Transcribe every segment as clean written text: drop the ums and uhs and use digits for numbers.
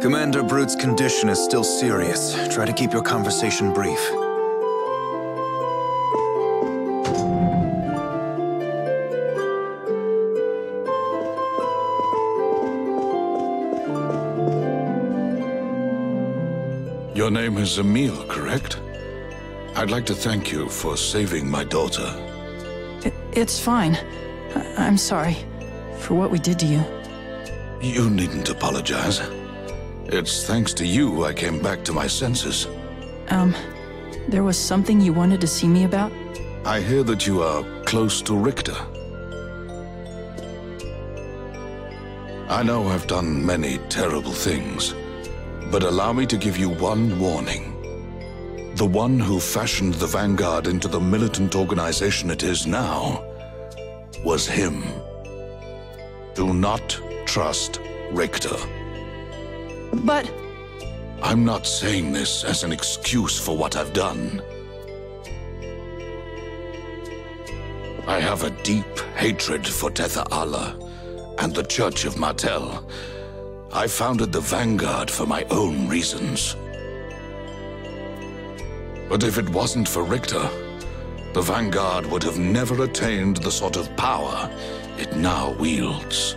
Commander Brute's condition is still serious. Try to keep your conversation brief. Your name is Emil, correct? I'd like to thank you for saving my daughter. It's fine. I'm sorry for what we did to you. You needn't apologize. It's thanks to you I came back to my senses. There was something you wanted to see me about? I hear that you are close to Richter. I know I've done many terrible things, but allow me to give you one warning. The one who fashioned the Vanguard into the militant organization it is now was him. Do not trust Richter. But... I'm not saying this as an excuse for what I've done. I have a deep hatred for Tether Allah and the Church of Martel. I founded the Vanguard for my own reasons. But if it wasn't for Richter, the Vanguard would have never attained the sort of power it now wields.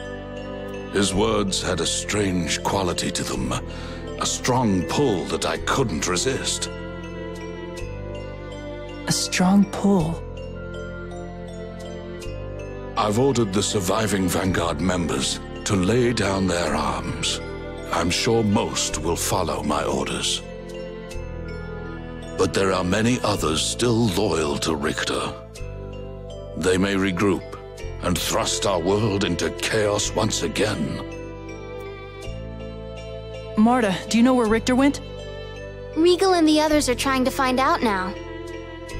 His words had a strange quality to them, a strong pull that I couldn't resist. A strong pull? I've ordered the surviving Vanguard members to lay down their arms. I'm sure most will follow my orders. But there are many others still loyal to Richter. They may regroup and thrust our world into chaos once again. Marta, do you know where Richter went? Regal and the others are trying to find out now.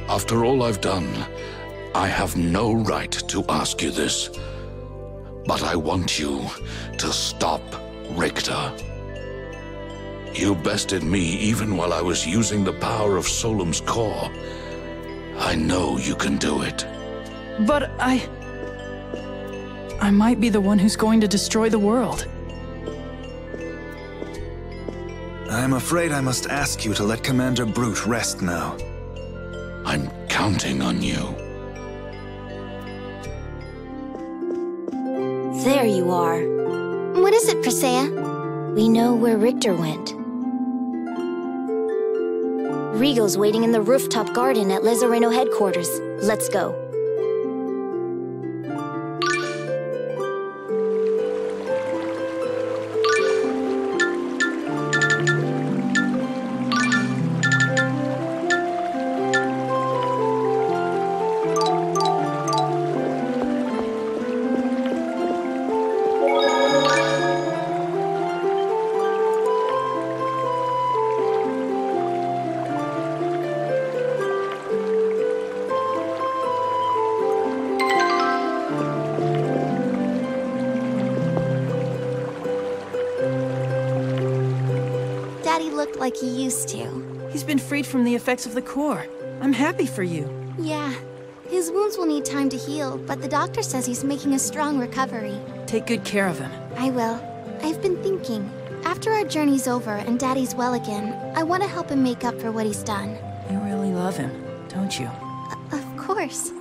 After all I've done, I have no right to ask you this. But I want you to stop Richter. You bested me even while I was using the power of Solemn's core. I know you can do it. But I might be the one who's going to destroy the world. I'm afraid I must ask you to let Commander Brute rest now. I'm counting on you. There you are. What is it, Presea? We know where Richter went. Regal's waiting in the rooftop garden at Lezareno headquarters. Let's go. Daddy looked like he used to. He's been freed from the effects of the core. I'm happy for you. Yeah. His wounds will need time to heal, but the doctor says he's making a strong recovery. Take good care of him. I will. I've been thinking. After our journey's over and Daddy's well again, I want to help him make up for what he's done. You really love him, don't you? Of course.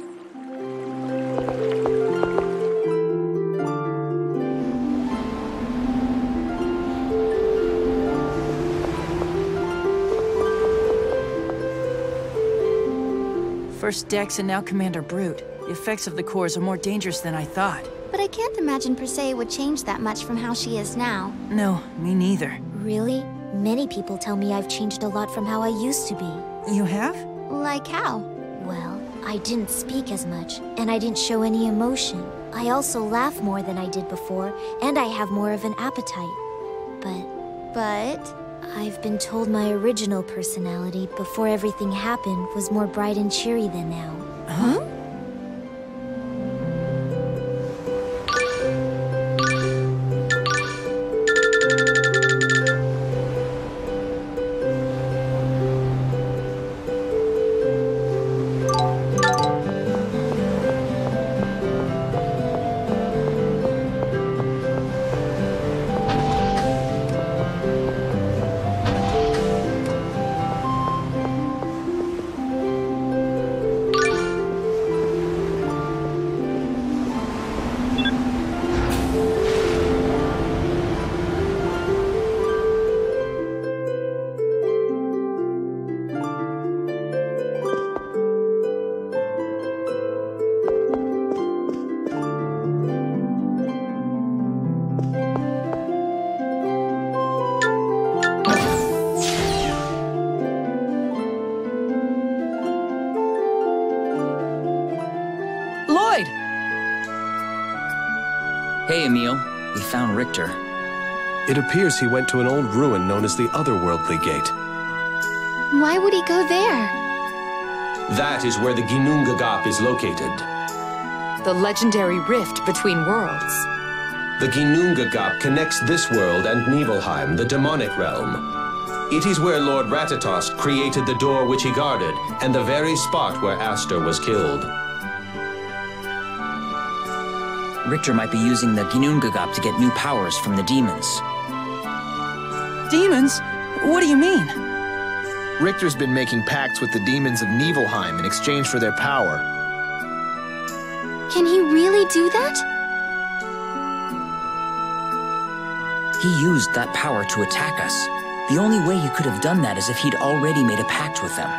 First Dex and now Commander Brute. The effects of the cores are more dangerous than I thought. But I can't imagine Persei would change that much from how she is now. No, me neither. Really? Many people tell me I've changed a lot from how I used to be. You have? Like how? Well, I didn't speak as much, and I didn't show any emotion. I also laugh more than I did before, and I have more of an appetite. But? I've been told my original personality, before everything happened, was more bright and cheery than now. Huh? Hey, Emil. We found Richter. It appears he went to an old ruin known as the Otherworldly Gate. Why would he go there? That is where the Ginnungagap is located. The legendary rift between worlds. The Ginnungagap connects this world and Nibelheim, the demonic realm. It is where Lord Ratatosk created the door which he guarded, and the very spot where Aster was killed. Richter might be using the Ginnungagap to get new powers from the demons. Demons? What do you mean? Richter's been making pacts with the demons of Nibelheim in exchange for their power. Can he really do that? He used that power to attack us. The only way he could have done that is if he'd already made a pact with them.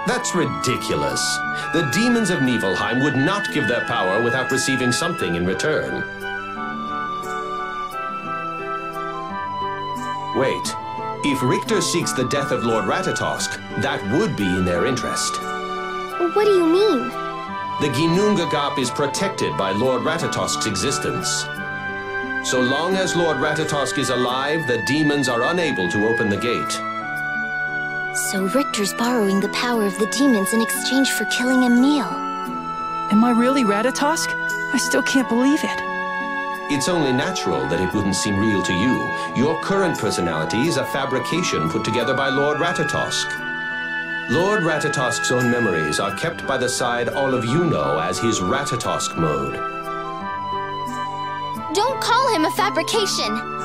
That's ridiculous. The demons of Nibelheim would not give their power without receiving something in return. Wait. If Richter seeks the death of Lord Ratatosk, that would be in their interest. What do you mean? The Ginnungagap is protected by Lord Ratatosk's existence. So long as Lord Ratatosk is alive, the demons are unable to open the gate. So Richter's borrowing the power of the demons in exchange for killing Emil. Am I really Ratatosk? I still can't believe it. It's only natural that it wouldn't seem real to you. Your current personality is a fabrication put together by Lord Ratatosk. Lord Ratatosk's own memories are kept by the side all of you know as his Ratatosk mode. Don't call him a fabrication!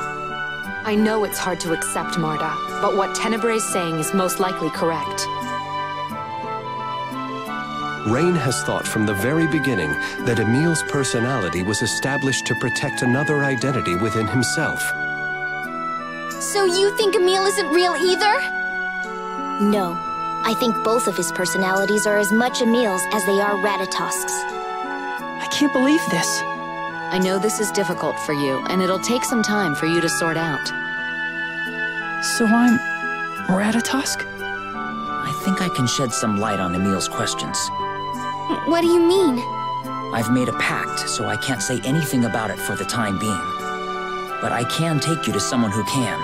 I know it's hard to accept, Marta, but what Tenebre's saying is most likely correct. Rain has thought from the very beginning that Emil's personality was established to protect another identity within himself. So you think Emil isn't real either? No. I think both of his personalities are as much Emil's as they are Ratatosk's. I can't believe this. I know this is difficult for you, and it'll take some time for you to sort out. So I'm Ratatosk? I think I can shed some light on Emil's questions. What do you mean? I've made a pact, so I can't say anything about it for the time being. But I can take you to someone who can.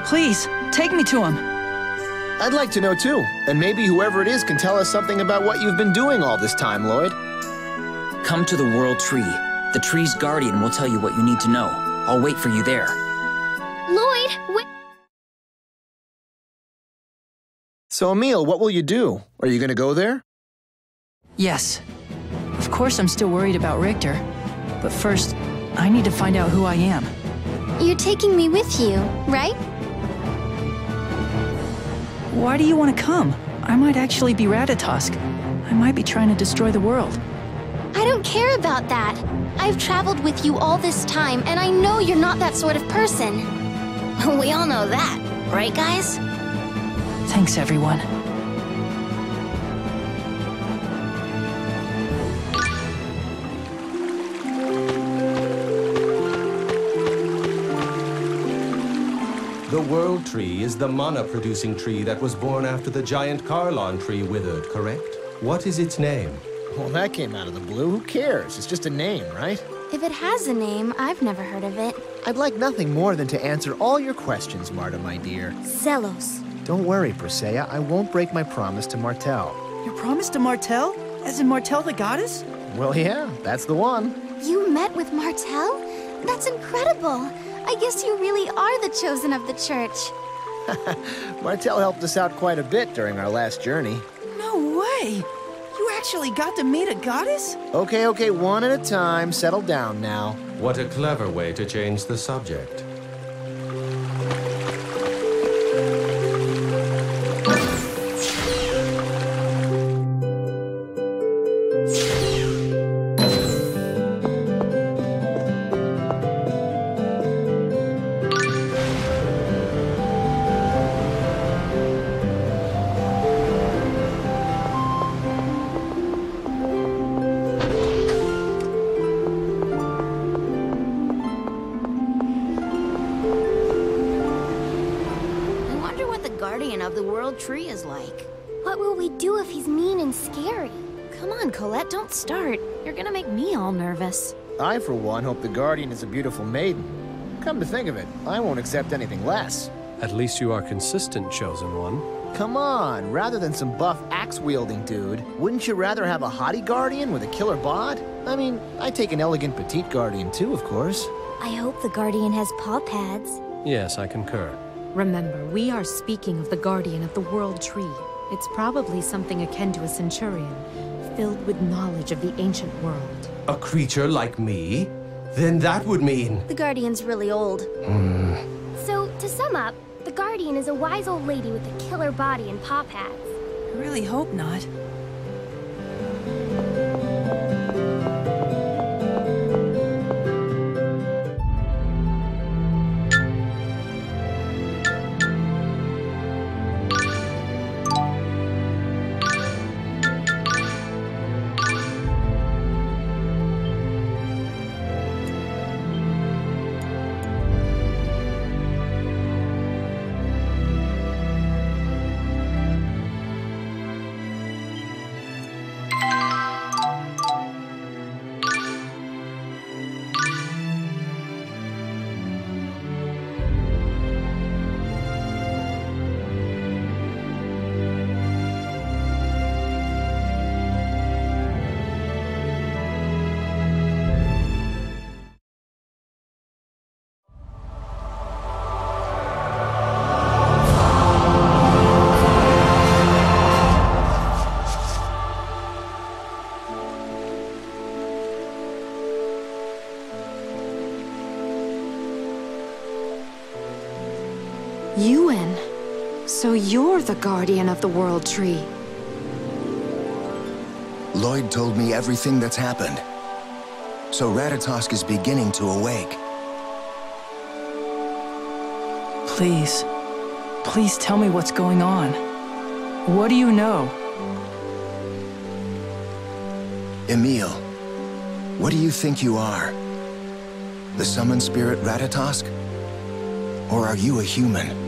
Please, take me to him. I'd like to know too, and maybe whoever it is can tell us something about what you've been doing all this time, Lloyd. Come to the World Tree. The tree's guardian will tell you what you need to know. I'll wait for you there. Lloyd, wait! So Emil, what will you do? Are you gonna go there? Yes. Of course I'm still worried about Richter. But first, I need to find out who I am. You're taking me with you, right? Why do you want to come? I might actually be Ratatosk. I might be trying to destroy the world. I don't care about that. I've traveled with you all this time, and I know you're not that sort of person. We all know that, right guys? Thanks, everyone. The World Tree is the mana-producing tree that was born after the giant Carlon tree withered, correct? What is its name? Well, that came out of the blue. Who cares? It's just a name, right? If it has a name, I've never heard of it. I'd like nothing more than to answer all your questions, Marta, my dear. Zelos. Don't worry, Persea. I won't break my promise to Martel. Your promise to Martel? As in Martel the goddess? Well, yeah, that's the one. You met with Martel? That's incredible. I guess you really are the chosen of the church. Martel helped us out quite a bit during our last journey. No way! You actually got to meet a goddess? Okay, one at a time. Settle down now. What a clever way to change the subject. Of the World Tree is like. What will we do if he's mean and scary? Come on, Colette, don't start. You're gonna make me all nervous. I, for one, hope the Guardian is a beautiful maiden. Come to think of it, I won't accept anything less. At least you are consistent, Chosen One. Come on, rather than some buff axe-wielding dude, wouldn't you rather have a hottie Guardian with a killer bod? I mean, I'd take an elegant petite Guardian too, of course. I hope the Guardian has paw pads. Yes, I concur. Remember, we are speaking of the Guardian of the World Tree. It's probably something akin to a centurion, filled with knowledge of the ancient world. A creature like me? Then that would mean... The Guardian's really old. So, to sum up, the Guardian is a wise old lady with a killer body and paw pads. I really hope not. Ewan, so you're the Guardian of the World Tree. Lloyd told me everything that's happened. So Ratatosk is beginning to awake. Please. Please tell me what's going on. What do you know? Emil, what do you think you are? The summoned spirit Ratatosk? Or are you a human?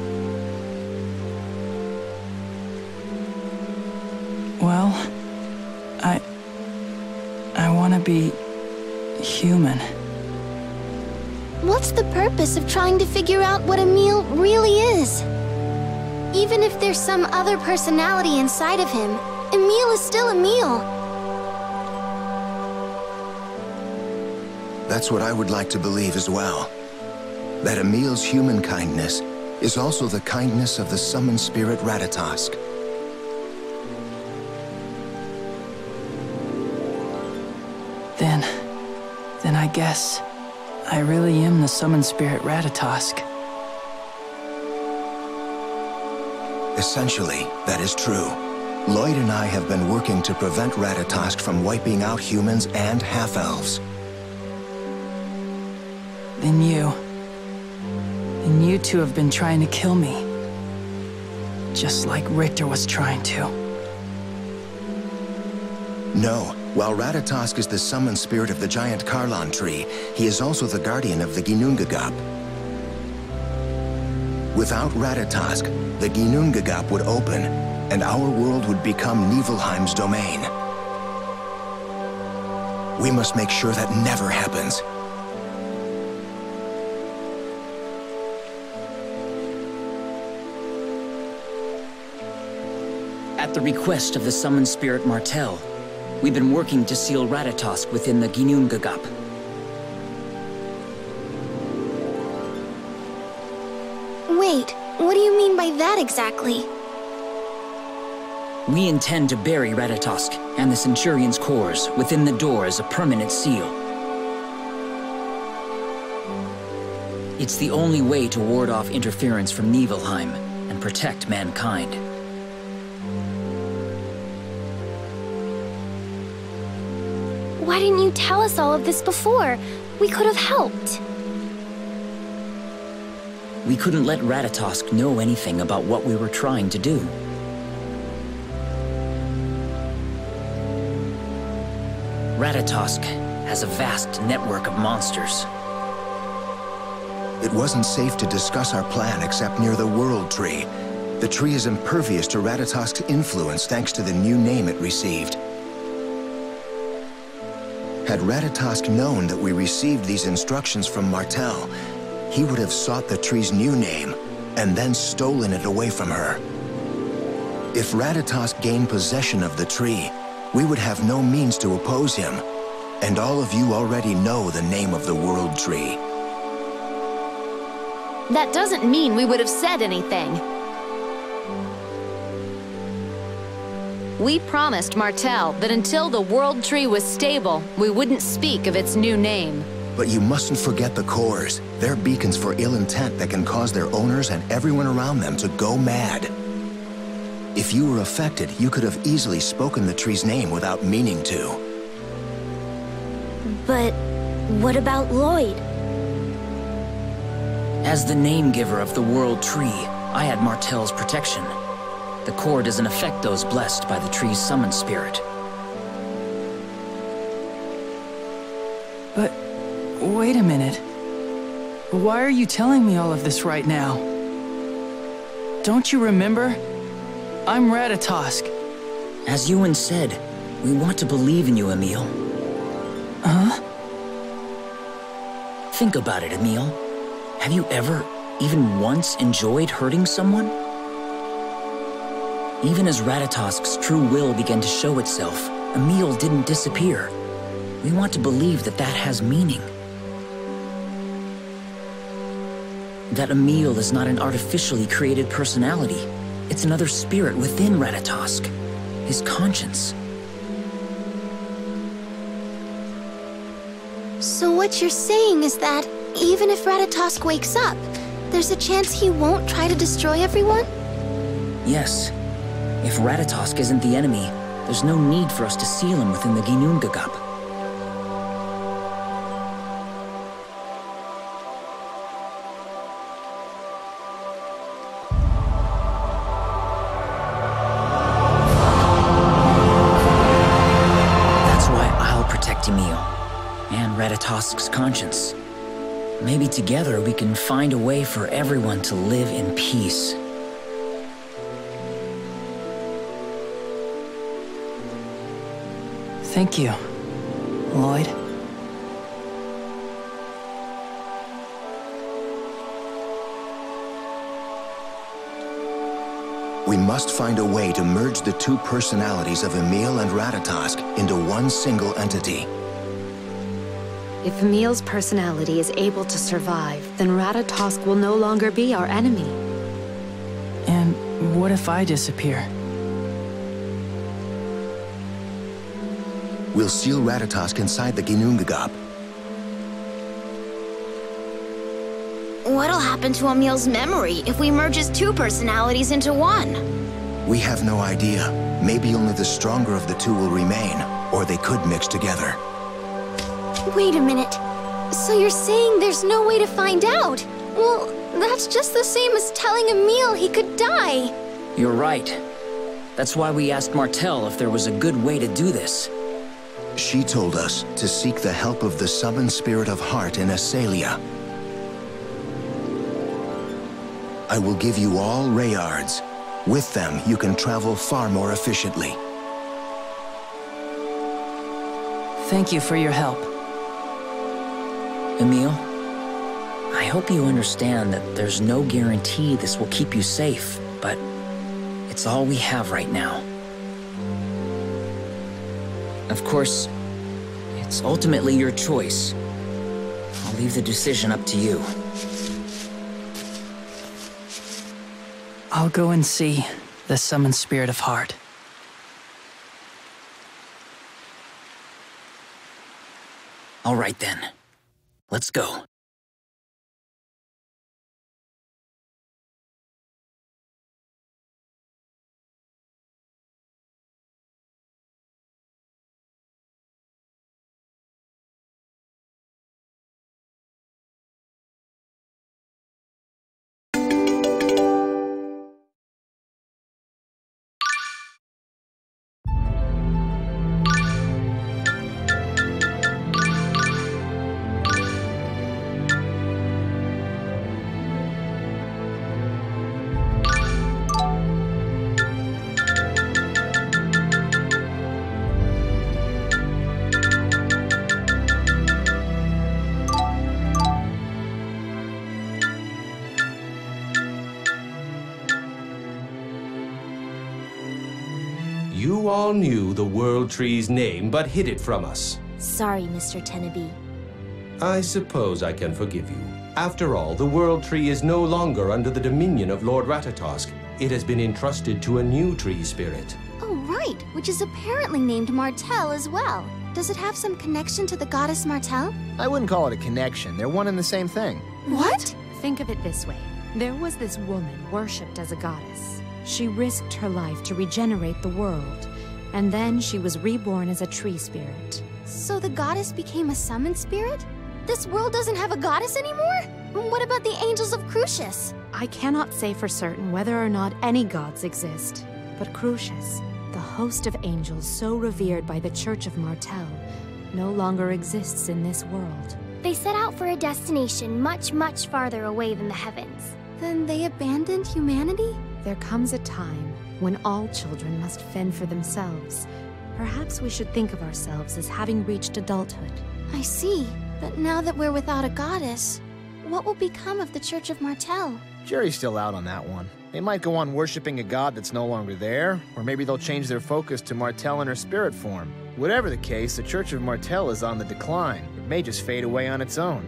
Well, I want to be human. What's the purpose of trying to figure out what Emil really is? Even if there's some other personality inside of him, Emil is still Emil. That's what I would like to believe as well. That Emil's human kindness is also the kindness of the summoned spirit Ratatosk. Then I guess I really am the summoned spirit Ratatosk. Essentially, that is true. Lloyd and I have been working to prevent Ratatosk from wiping out humans and half-elves. Then you two have been trying to kill me. Just like Richter was trying to. No. While Ratatosk is the summoned spirit of the giant Carlon tree, he is also the guardian of the Ginnungagap. Without Ratatosk, the Ginnungagap would open, and our world would become Niflheim's domain. We must make sure that never happens. At the request of the summoned spirit Martel, we've been working to seal Ratatosk within the Ginnungagap. Wait, what do you mean by that exactly? We intend to bury Ratatosk and the Centurion's cores within the door as a permanent seal. It's the only way to ward off interference from Niflheim and protect mankind. Why didn't you tell us all of this before? We could have helped. We couldn't let Ratatosk know anything about what we were trying to do. Ratatosk has a vast network of monsters. It wasn't safe to discuss our plan except near the World Tree. The tree is impervious to Ratatosk's influence thanks to the new name it received. Had Ratatosk known that we received these instructions from Martel, he would have sought the tree's new name and then stolen it away from her. If Ratatosk gained possession of the tree, we would have no means to oppose him. And all of you already know the name of the World Tree. That doesn't mean we would have said anything. We promised Martel that until the World Tree was stable, we wouldn't speak of its new name. But you mustn't forget the cores. They're beacons for ill intent that can cause their owners and everyone around them to go mad. If you were affected, you could have easily spoken the tree's name without meaning to. But what about Lloyd? As the name-giver of the World Tree, I had Martel's protection. The core doesn't affect those blessed by the tree's summoned spirit. But wait a minute. Why are you telling me all of this right now? Don't you remember? I'm Ratatosk. As Ewan said, we want to believe in you, Emil. Huh? Think about it, Emil. Have you ever, even once, enjoyed hurting someone? Even as Ratatosk's true will began to show itself, Emil didn't disappear. We want to believe that that has meaning. That Emil is not an artificially created personality. It's another spirit within Ratatosk. His conscience. So what you're saying is that, even if Ratatosk wakes up, there's a chance he won't try to destroy everyone? Yes. If Ratatosk isn't the enemy, there's no need for us to seal him within the Ginnungagap. That's why I'll protect Emil, and Ratatosk's conscience. Maybe together we can find a way for everyone to live in peace. Thank you, Lloyd. We must find a way to merge the two personalities of Emil and Ratatosk into one single entity. If Emil's personality is able to survive, then Ratatosk will no longer be our enemy. And what if I disappear? We'll seal Ratatosk inside the Ginnungagap. What'll happen to Emil's memory if we merge his two personalities into one? We have no idea. Maybe only the stronger of the two will remain, or they could mix together. Wait a minute. So you're saying there's no way to find out? Well, that's just the same as telling Emil he could die. You're right. That's why we asked Martel if there was a good way to do this. She told us to seek the help of the summoned spirit of heart in Asalia. I will give you all Rayards. With them, you can travel far more efficiently. Thank you for your help. Emil, I hope you understand that there's no guarantee this will keep you safe, but it's all we have right now. Of course, it's ultimately your choice. I'll leave the decision up to you. I'll go and see the summoned spirit of heart. All right then. Let's go. You all knew the World Tree's name, but hid it from us. Sorry, Mr. Tenabe. I suppose I can forgive you. After all, the World Tree is no longer under the dominion of Lord Ratatosk. It has been entrusted to a new tree spirit. Oh, right, which is apparently named Martel as well. Does it have some connection to the goddess Martel? I wouldn't call it a connection. They're one and the same thing. What? Think of it this way. There was this woman worshipped as a goddess. She risked her life to regenerate the world, and then she was reborn as a tree spirit. So the goddess became a summoned spirit? This world doesn't have a goddess anymore? What about the angels of Crucius? I cannot say for certain whether or not any gods exist, but Crucius, the host of angels so revered by the Church of Martel, no longer exists in this world. They set out for a destination much, much farther away than the heavens. Then they abandoned humanity? There comes a time when all children must fend for themselves. Perhaps we should think of ourselves as having reached adulthood. I see. But now that we're without a goddess, what will become of the Church of Martel? Jury's still out on that one. They might go on worshipping a god that's no longer there, or maybe they'll change their focus to Martel in her spirit form. Whatever the case, the Church of Martel is on the decline. It may just fade away on its own.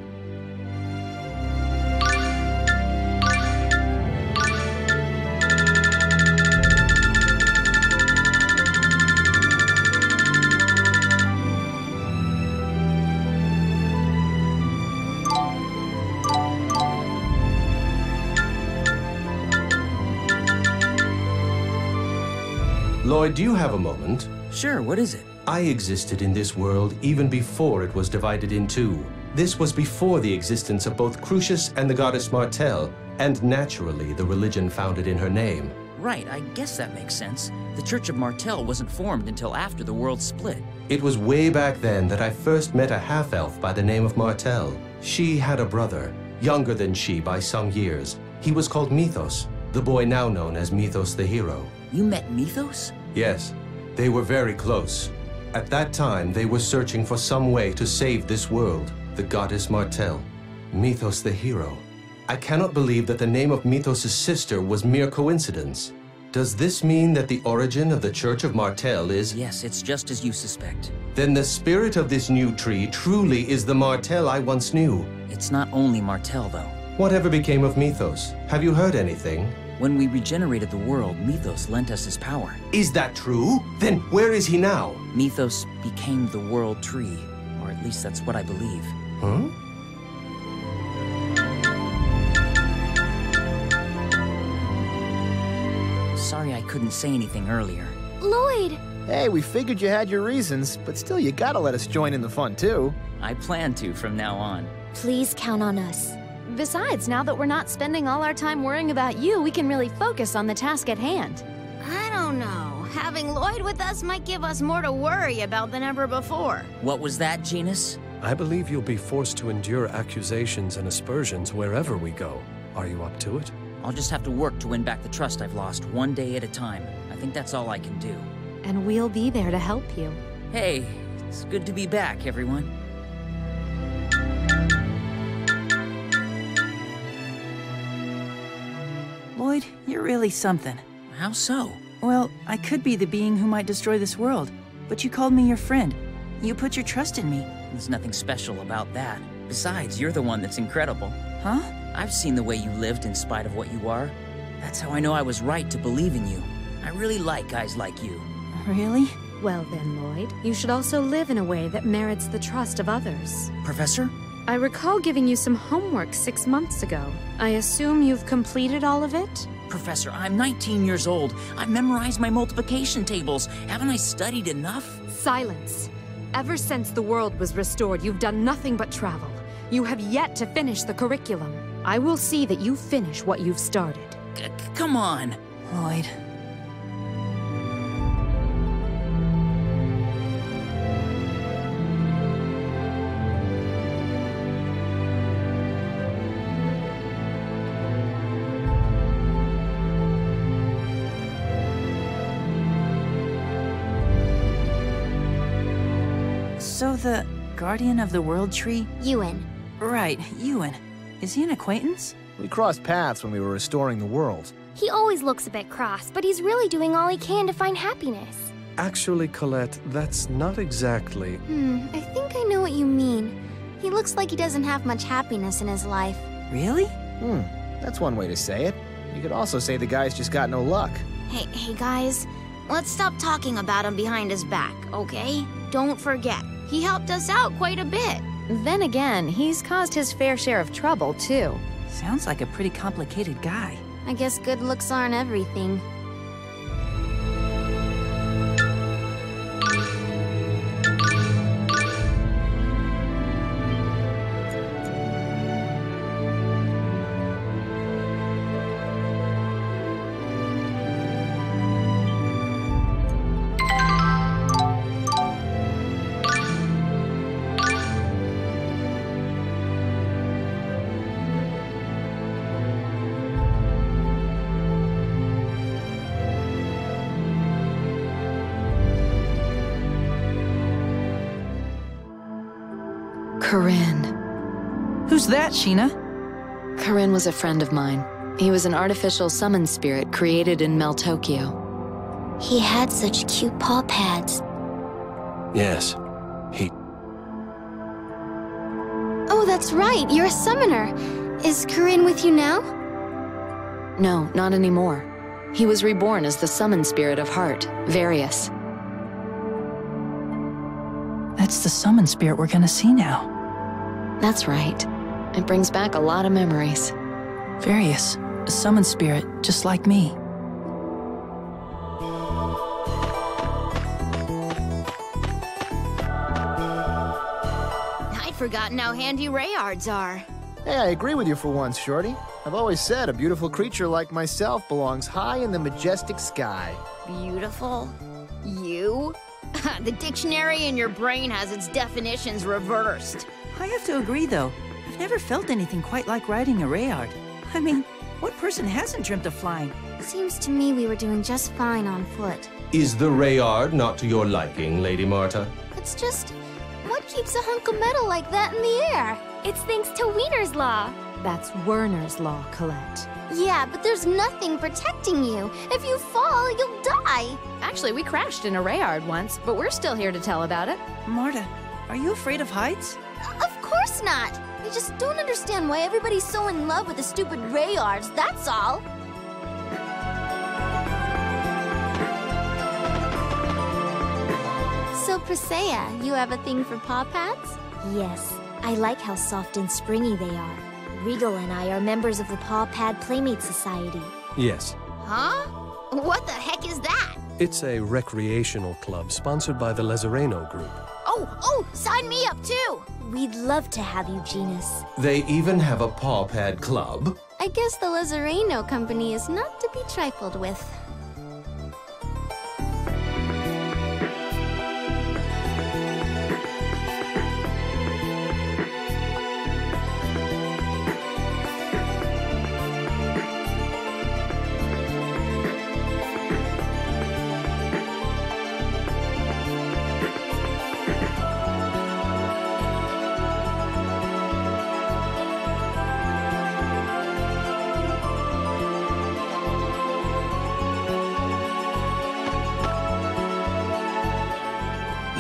Lloyd, do you have a moment? Sure, what is it? I existed in this world even before it was divided in two. This was before the existence of both Crucius and the goddess Martel, and naturally the religion founded in her name. Right, I guess that makes sense. The Church of Martel wasn't formed until after the world split. It was way back then that I first met a half-elf by the name of Martel. She had a brother, younger than she by some years. He was called Mythos, the boy now known as Mythos the Hero. You met Mythos? Yes, they were very close. At that time, they were searching for some way to save this world, the goddess Martel, Mythos the Hero. I cannot believe that the name of Mythos' sister was mere coincidence. Does this mean that the origin of the Church of Martel is... Yes, it's just as you suspect. Then the spirit of this new tree truly is the Martel I once knew. It's not only Martel, though. Whatever became of Mythos? Have you heard anything? When we regenerated the world, Mythos lent us his power. Is that true? Then where is he now? Mythos became the World Tree, or at least that's what I believe. Huh? Sorry I couldn't say anything earlier. Lloyd! Hey, we figured you had your reasons, but still you gotta let us join in the fun too. I plan to from now on. Please count on us. Besides, now that we're not spending all our time worrying about you, we can really focus on the task at hand. I don't know. Having Lloyd with us might give us more to worry about than ever before. What was that, Genus? I believe you'll be forced to endure accusations and aspersions wherever we go. Are you up to it? I'll just have to work to win back the trust I've lost one day at a time. I think that's all I can do. And we'll be there to help you. Hey, it's good to be back, everyone. Lloyd, you're really something. How so? Well, I could be the being who might destroy this world, but you called me your friend. You put your trust in me. There's nothing special about that. Besides, you're the one that's incredible. Huh? I've seen the way you lived in spite of what you are. That's how I know I was right to believe in you. I really like guys like you. Really? Well then, Lloyd, you should also live in a way that merits the trust of others. Professor? I recall giving you some homework 6 months ago. I assume you've completed all of it? Professor, I'm 19 years old. I've memorized my multiplication tables. Haven't I studied enough? Silence. Ever since the world was restored, you've done nothing but travel. You have yet to finish the curriculum. I will see that you finish what you've started. Come on. Lloyd. So the guardian of the world tree? Ewan. Right, Ewan. Is he an acquaintance? We crossed paths when we were restoring the world. He always looks a bit cross, but he's really doing all he can to find happiness. Actually, Colette, that's not exactly... I think I know what you mean. He looks like he doesn't have much happiness in his life. Really? That's one way to say it. You could also say the guy's just got no luck. Hey guys, let's stop talking about him behind his back, okay? Don't forget, he helped us out quite a bit. Then again, he's caused his fair share of trouble, too. Sounds like a pretty complicated guy. I guess good looks aren't everything. Corinne. Who's that, Sheena? Corinne was a friend of mine. He was an artificial summon spirit created in Meltokyo. He had such cute paw pads. Yes, he... Oh, that's right. You're a summoner. Is Corinne with you now? No, not anymore. He was reborn as the summon spirit of Heart, Various. That's the summon spirit we're gonna see now. That's right. It brings back a lot of memories. Various, a summon spirit, just like me. I'd forgotten how handy Rayards are. Hey, I agree with you for once, Shorty. I've always said a beautiful creature like myself belongs high in the majestic sky. Beautiful? You? The dictionary in your brain has its definitions reversed. I have to agree, though. I've never felt anything quite like riding a Rayard. I mean, what person hasn't dreamt of flying? Seems to me we were doing just fine on foot. Is the Rayard not to your liking, Lady Marta? It's just, what keeps a hunk of metal like that in the air? It's thanks to Wiener's Law. That's Werner's Law, Colette. Yeah, but there's nothing protecting you. If you fall, you'll die. Actually, we crashed in a Rayard once, but we're still here to tell about it. Marta, are you afraid of heights? Of course not. I just don't understand why everybody's so in love with the stupid Rayards, that's all. So, Presea, you have a thing for paw pads? Yes, I like how soft and springy they are. Regal and I are members of the Paw Pad Playmate Society. Yes. Huh? What the heck is that? It's a recreational club sponsored by the Lazareno Group. Oh, sign me up too! We'd love to have you, Genus. They even have a paw pad club? I guess the Lazareno Company is not to be trifled with.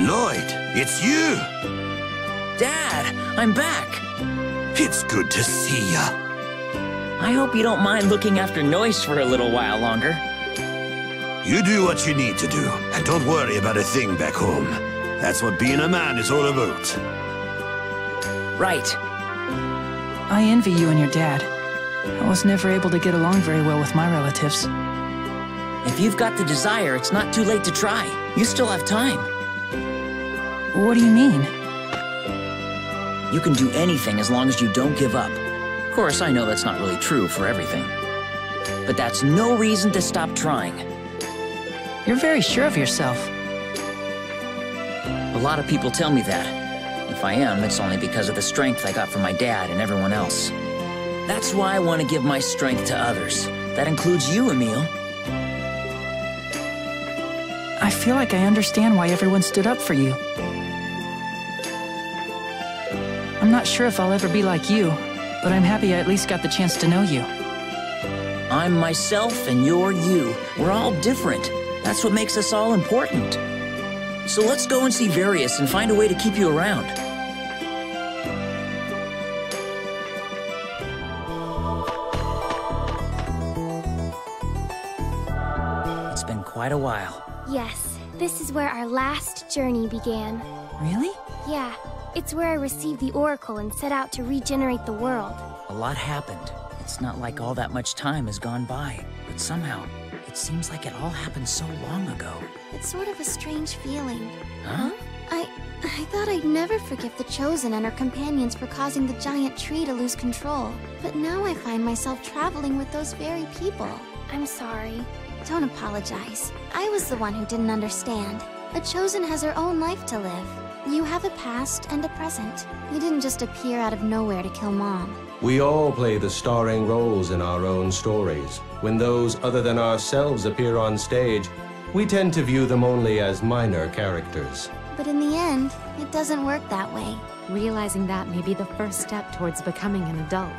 Lloyd, it's you! Dad, I'm back! It's good to see ya. I hope you don't mind looking after Noise for a little while longer. You do what you need to do, and don't worry about a thing back home. That's what being a man is all about. Right. I envy you and your dad. I was never able to get along very well with my relatives. If you've got the desire, it's not too late to try. You still have time. What do you mean? You can do anything as long as you don't give up. Of course, I know that's not really true for everything. But that's no reason to stop trying. You're very sure of yourself. A lot of people tell me that. If I am, it's only because of the strength I got from my dad and everyone else. That's why I want to give my strength to others. That includes you, Emil. I feel like I understand why everyone stood up for you. I'm not sure if I'll ever be like you, but I'm happy I at least got the chance to know you. I'm myself and you're you. We're all different. That's what makes us all important. So let's go and see Various and find a way to keep you around. It's been quite a while. Yes, this is where our last journey began. Really? Yeah, it's where I received the Oracle and set out to regenerate the world. A lot happened. It's not like all that much time has gone by, but somehow, it seems like it all happened so long ago. It's sort of a strange feeling. Huh? I thought I'd never forgive the Chosen and her companions for causing the giant tree to lose control. But now I find myself traveling with those very people. I'm sorry. Don't apologize. I was the one who didn't understand. The Chosen has her own life to live. You have a past and a present. You didn't just appear out of nowhere to kill Mom. We all play the starring roles in our own stories. When those other than ourselves appear on stage, we tend to view them only as minor characters. But in the end, it doesn't work that way. Realizing that may be the first step towards becoming an adult.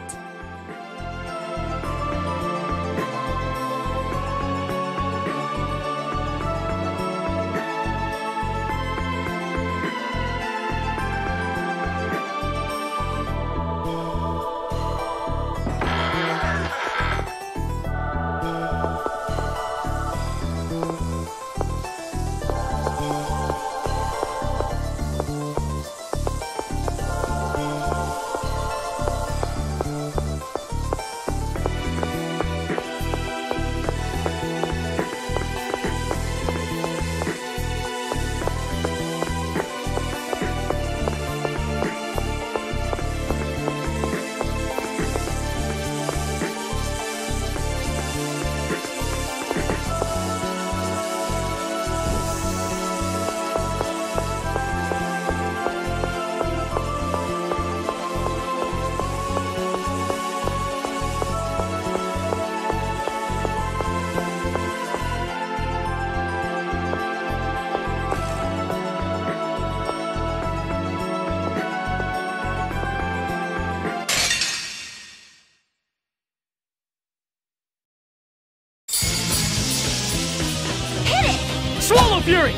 Swallow Fury!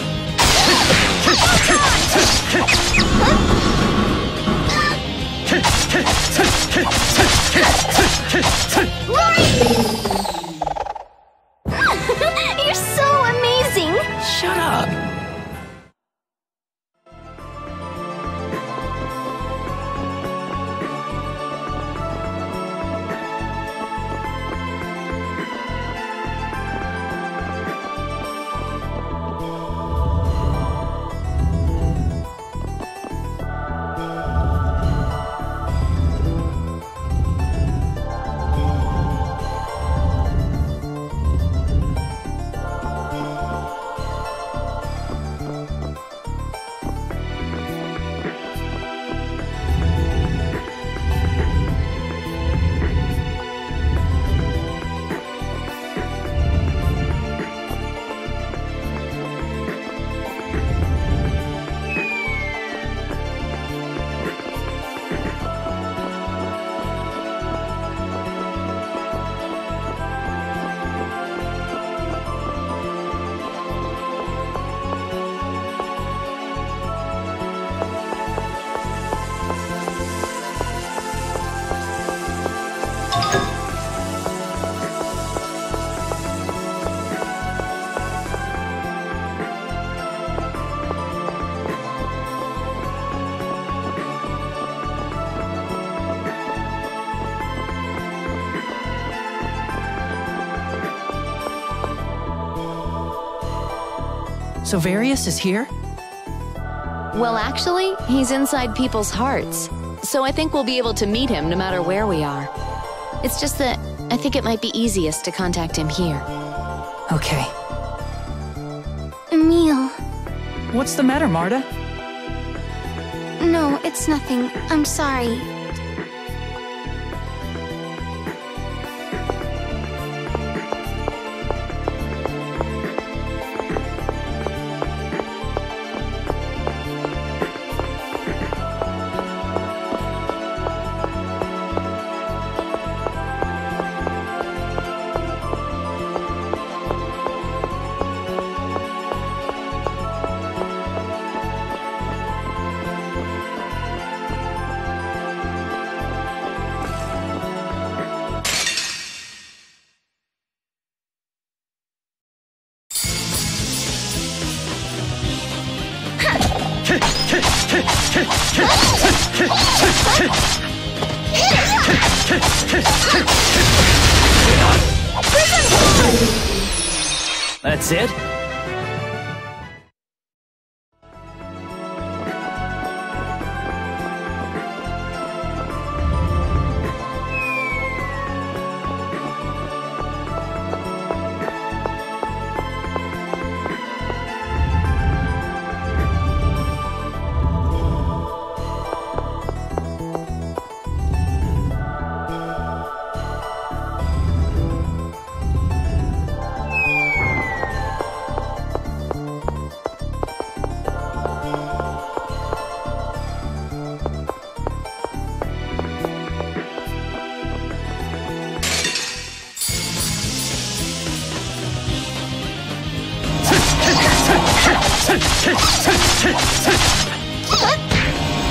You're so amazing! Shut up! So Various is here? Well, actually, he's inside people's hearts. So I think we'll be able to meet him no matter where we are. It's just that I think it might be easiest to contact him here. Okay. Emil. What's the matter, Marta? No, it's nothing. I'm sorry. That's it?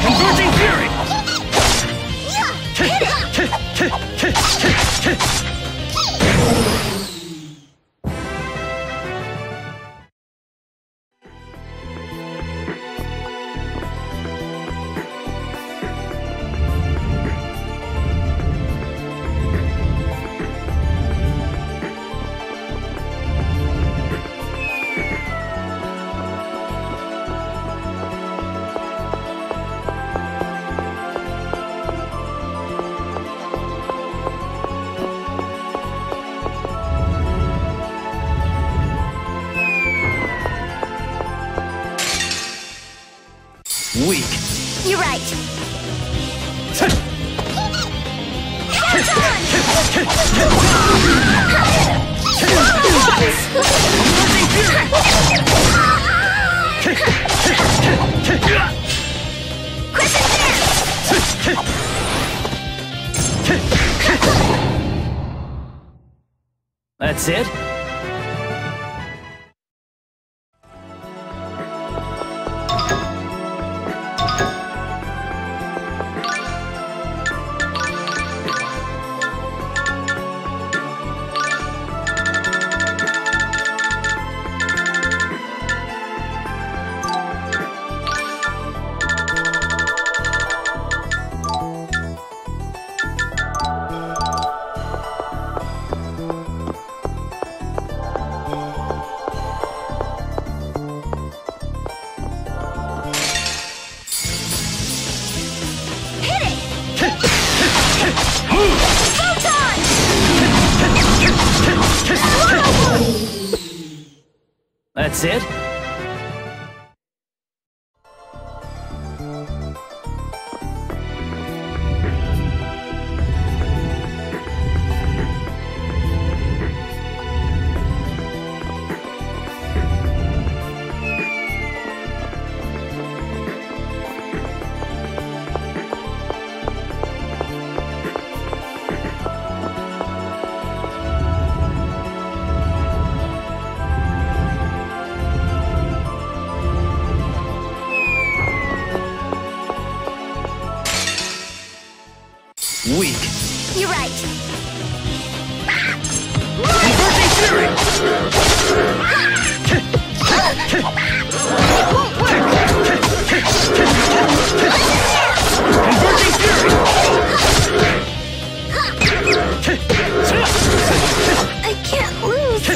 Converging Fury! Weak. You're right. That's it? That's it? Weak. You're right. Converging Fury! Converging Fury! I can't lose.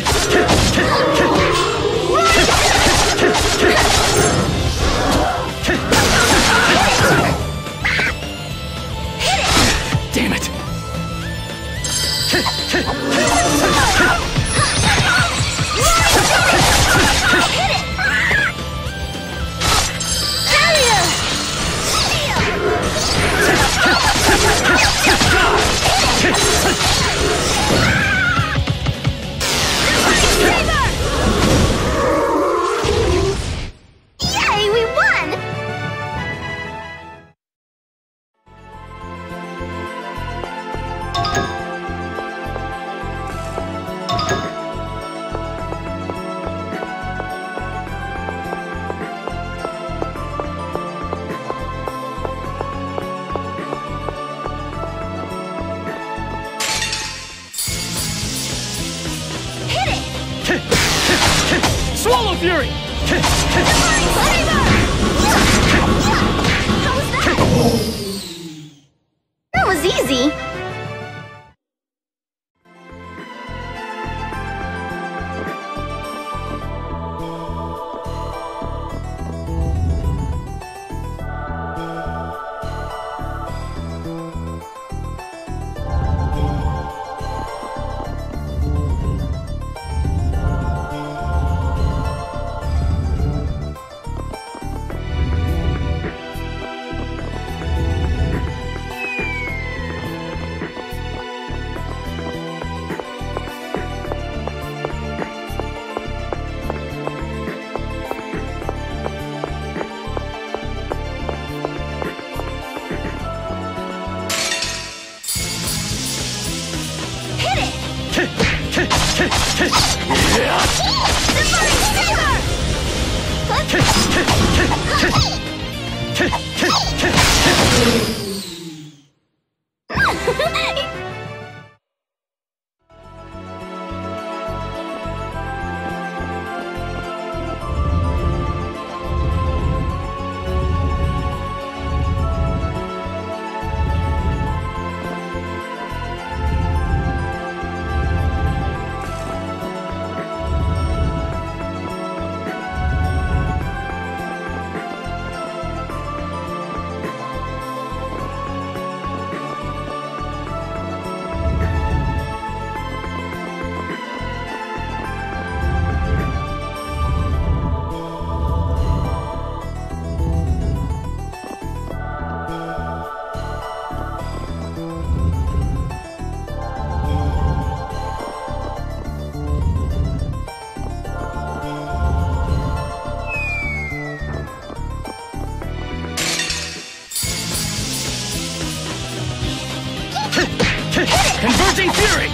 Converging Fury!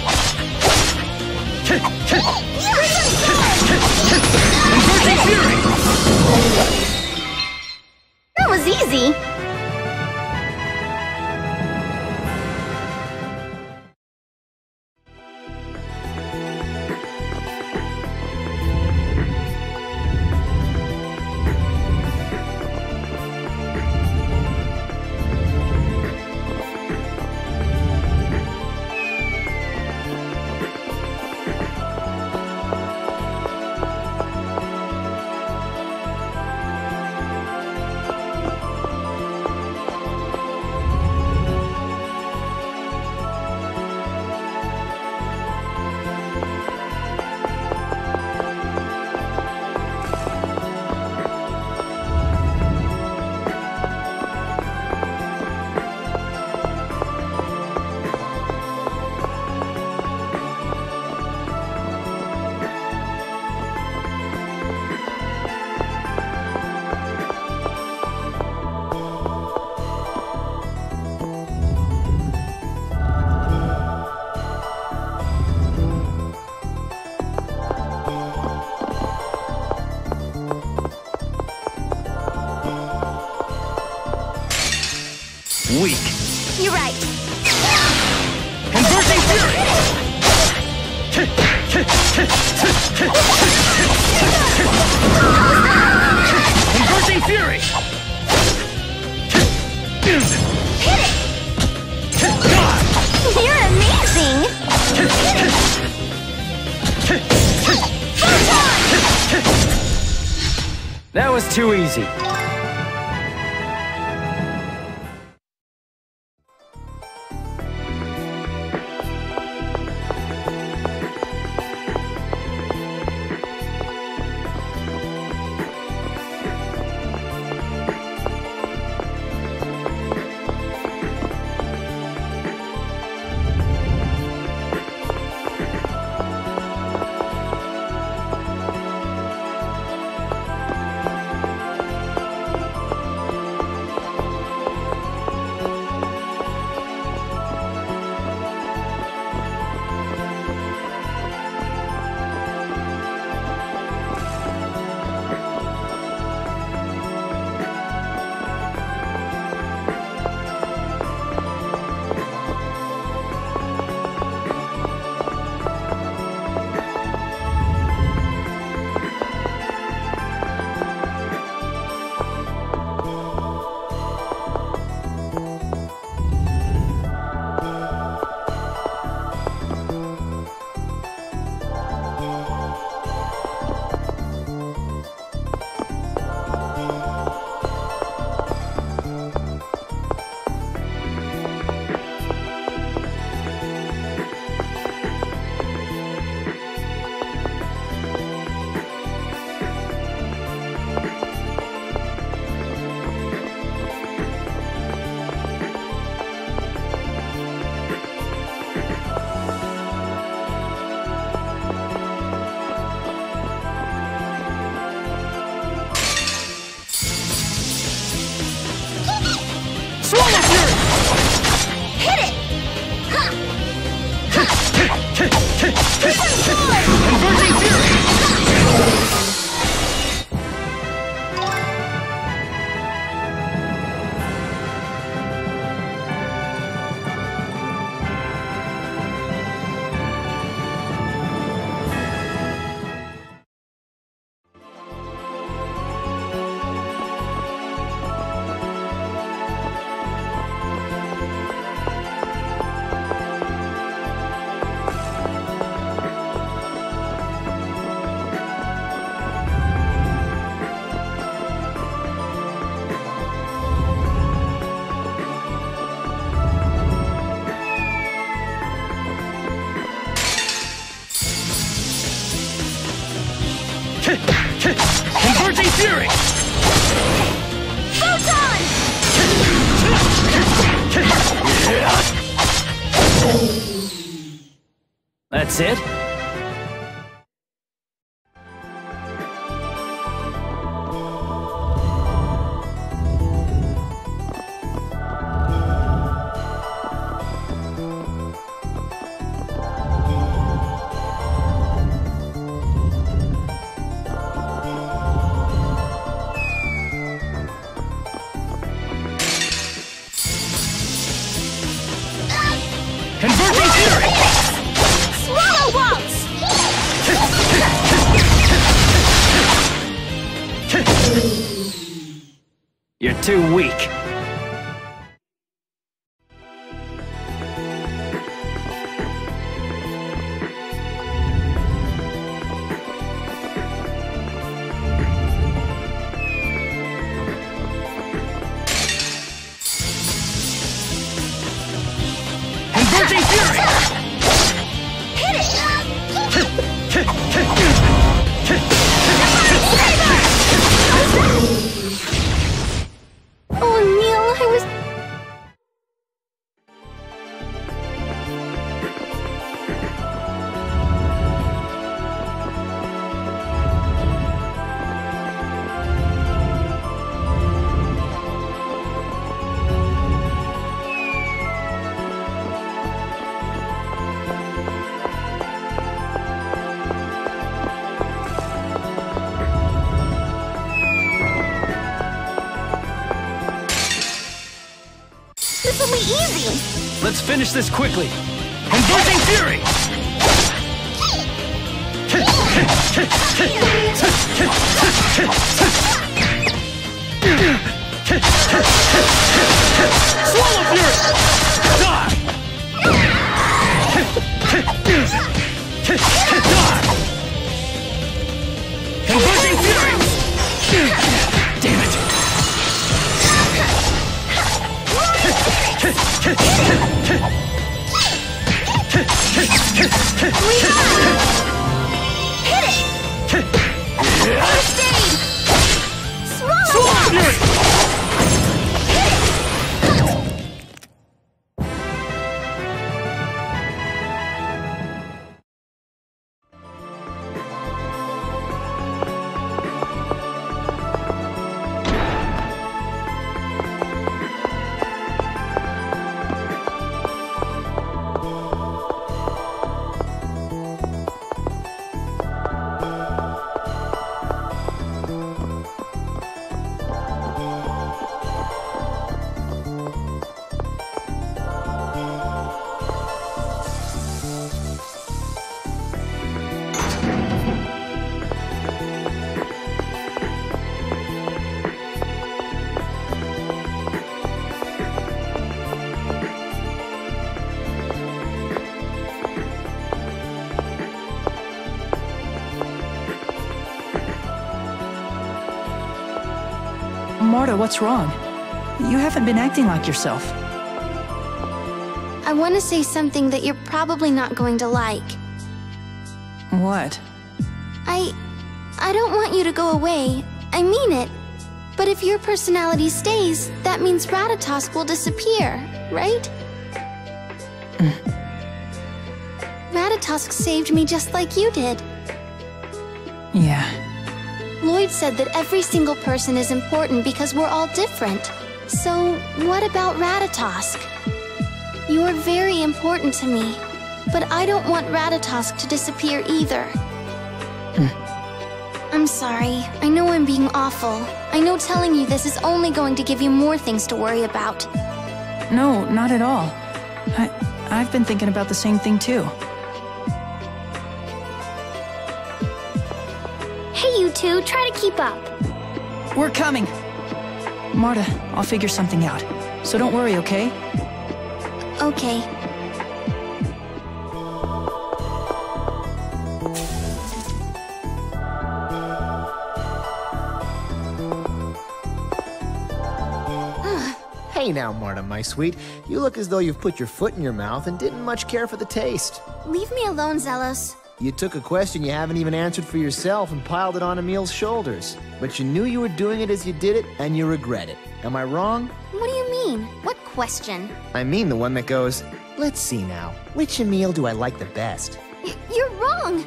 Converging Fury! That was easy. Weak. You're right. Converging Fury! Converging Fury! Hit it! You're amazing! That was too easy. That's it? Converging Fury! Swallow waltz! You're too weak. Converging Fury! Hit it! Oh, Emil, I was... This will be easy! Let's finish this quickly. Converging Fury! Swallow Fury! Die! Die! Converging Fury! Damn it! Hit it! First aid! Swallow waltz! Marta, what's wrong? You haven't been acting like yourself. I want to say something that you're probably not going to like. What? I don't want you to go away. I mean it. But if your personality stays, that means Ratatosk will disappear, right? Ratatosk saved me just like you did. Yeah. Lloyd said that every single person is important because we're all different. So, what about Ratatosk? You're very important to me, but I don't want Ratatosk to disappear either. I'm sorry. I know I'm being awful. I know telling you this is only going to give you more things to worry about. No, not at all. I've been thinking about the same thing too. Hey, you two, try to keep up. We're coming! Marta, I'll figure something out. So don't worry, okay? Okay. Hey now, Marta, my sweet. You look as though you've put your foot in your mouth and didn't much care for the taste. Leave me alone, Zelos. You took a question you haven't even answered for yourself and piled it on Emil's shoulders. But you knew you were doing it as you did it, and you regret it. Am I wrong? What do you mean? What question. I mean the one that goes, let's see now, which Emil do I like the best? You're wrong!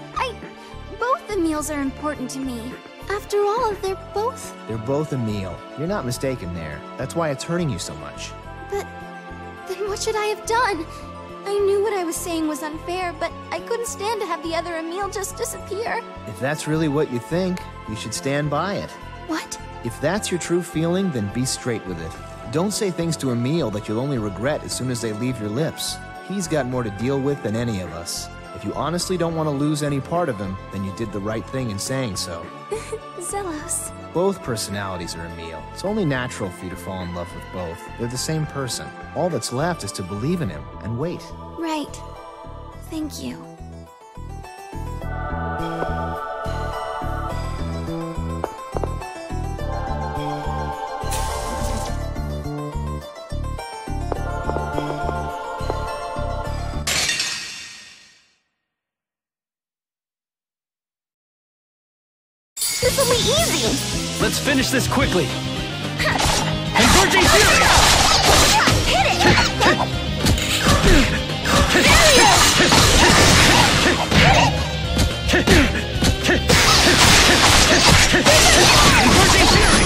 Both Emils are important to me. After all, they're both Emil. You're not mistaken there. That's why it's hurting you so much. But then what should I have done? I knew what I was saying was unfair, but I couldn't stand to have the other Emil just disappear. If that's really what you think, you should stand by it. What? If that's your true feeling, then be straight with it. Don't say things to Emil that you'll only regret as soon as they leave your lips. He's got more to deal with than any of us. If you honestly don't want to lose any part of him, then you did the right thing in saying so. Zelos. Both personalities are Emil. It's only natural for you to fall in love with both. They're the same person. All that's left is to believe in him and wait. Right. Thank you. This'll be easy! Let's finish this quickly! Converging Fury! Hit it! Converging Fury!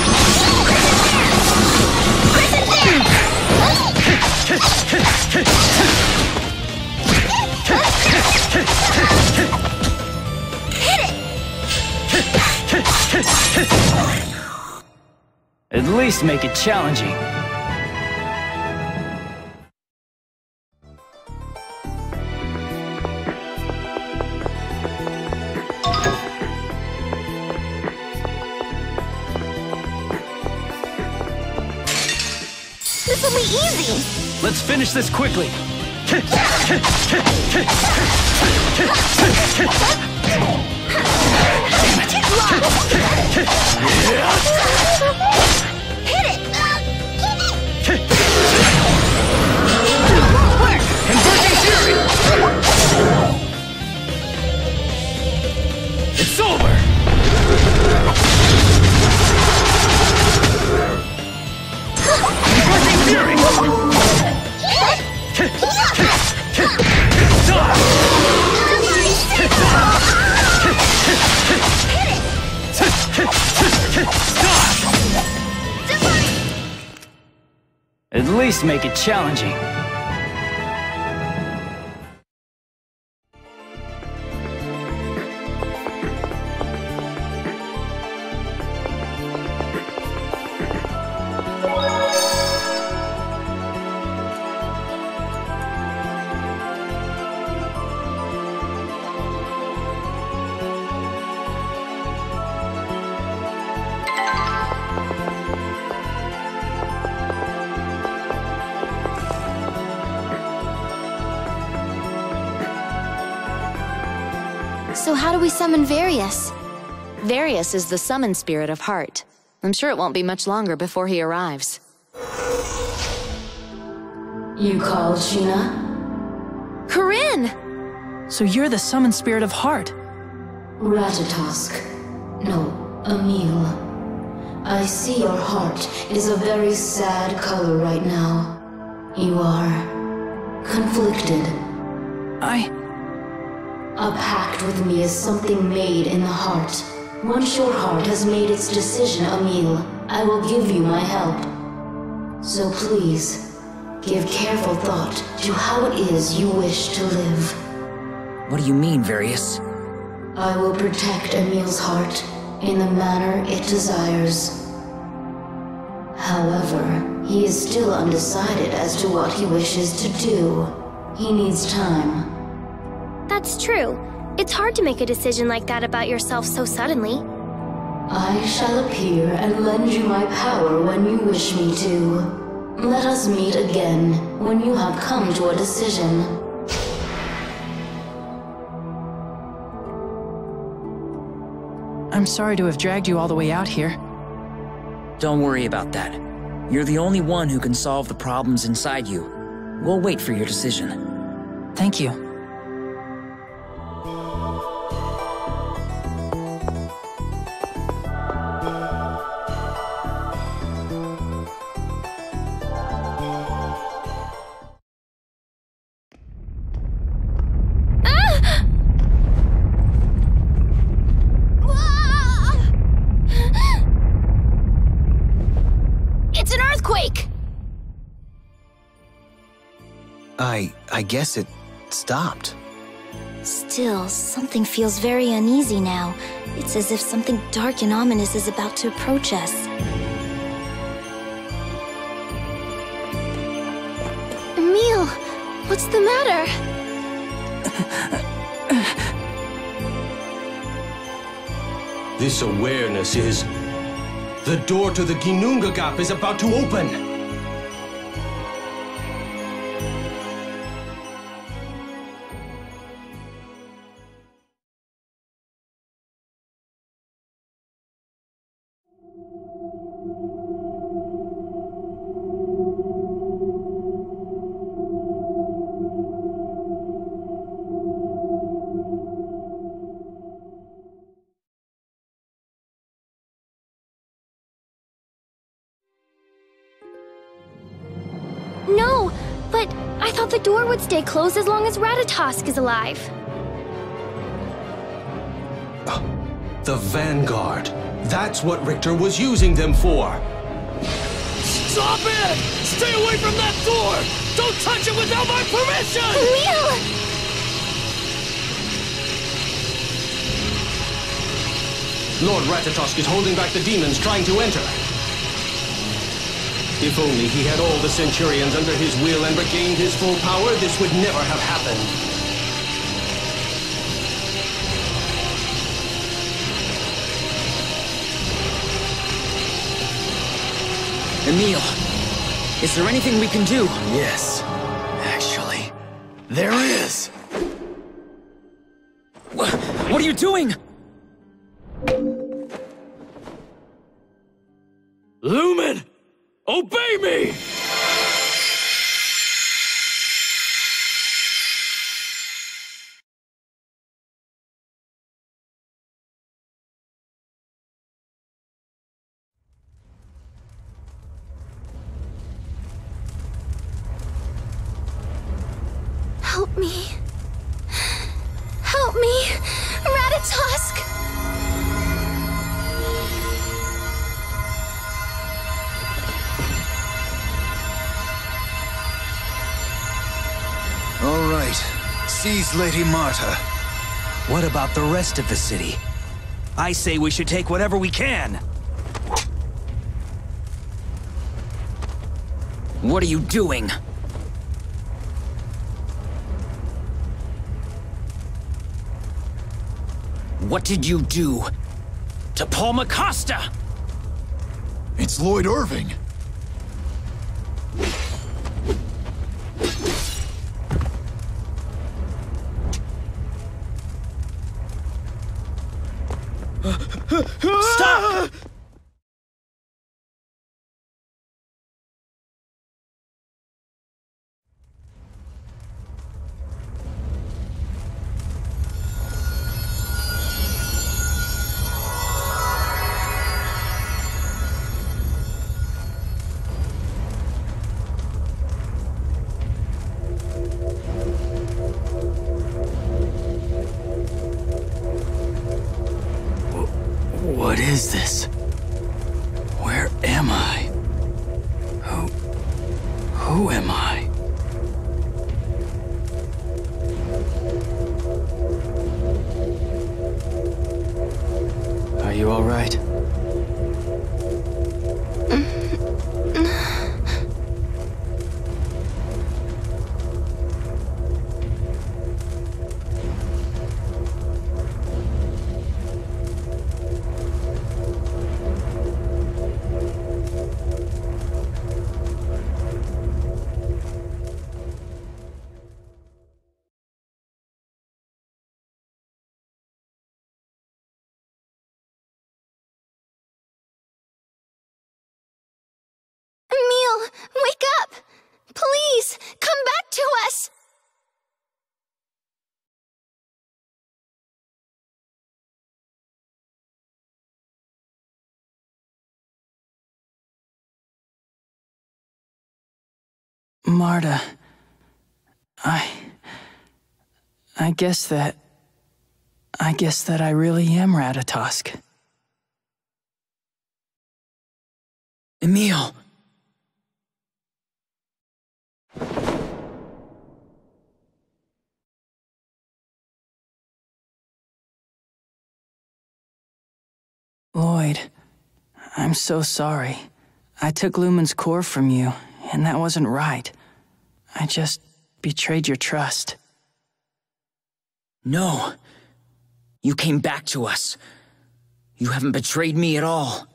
At least make it challenging. This'll be easy! Let's finish this quickly! Hit it! Converging Fury! It's over! Converging Fury! At least make it challenging. So how do we summon Various? Various is the summon spirit of Heart. I'm sure it won't be much longer before he arrives. You called, Sheena? Corinne! So you're the summon spirit of Heart. Ratatosk. No, Emil. I see your heart is a very sad color right now. You are conflicted. A pact with me is something made in the heart. Once your heart has made its decision, Emil, I will give you my help. So please, give careful thought to how it is you wish to live. What do you mean, Various? I will protect Emil's heart in the manner it desires. However, he is still undecided as to what he wishes to do. He needs time. That's true. It's hard to make a decision like that about yourself so suddenly. I shall appear and lend you my power when you wish me to. Let us meet again when you have come to a decision. I'm sorry to have dragged you all the way out here. Don't worry about that. You're the only one who can solve the problems inside you. We'll wait for your decision. Thank you. earthquake! I guess it stopped. Still, something feels very uneasy now. It's as if something dark and ominous is about to approach us. Emil, what's the matter? This awareness is... The door to the Ginnunga Gap is about to open! No, but I thought the door would stay closed as long as Ratatosk is alive. The Vanguard. That's what Richter was using them for. Stop it! Stay away from that door! Don't touch it without my permission! Emil! Lord Ratatosk is holding back the demons trying to enter. If only he had all the Centurions under his will and regained his full power, this would never have happened. Emil, is there anything we can do? Yes, actually, there is. What are you doing? Lumen, obey me! Help me. Help me! Ratatosk! All right. Seize Lady Marta. What about the rest of the city? I say we should take whatever we can. What are you doing? What did you do to Paul Macosta? It's Lloyd Irving. Stop! What is this? Where am I? Who am I? Are you all right? Emil, wake up! Please, come back to us! Marta, I guess that I really am Ratatosk. Emil, Lloyd, I'm so sorry. I took Lumen's core from you, and that wasn't right. I just betrayed your trust. No. You came back to us. You haven't betrayed me at all.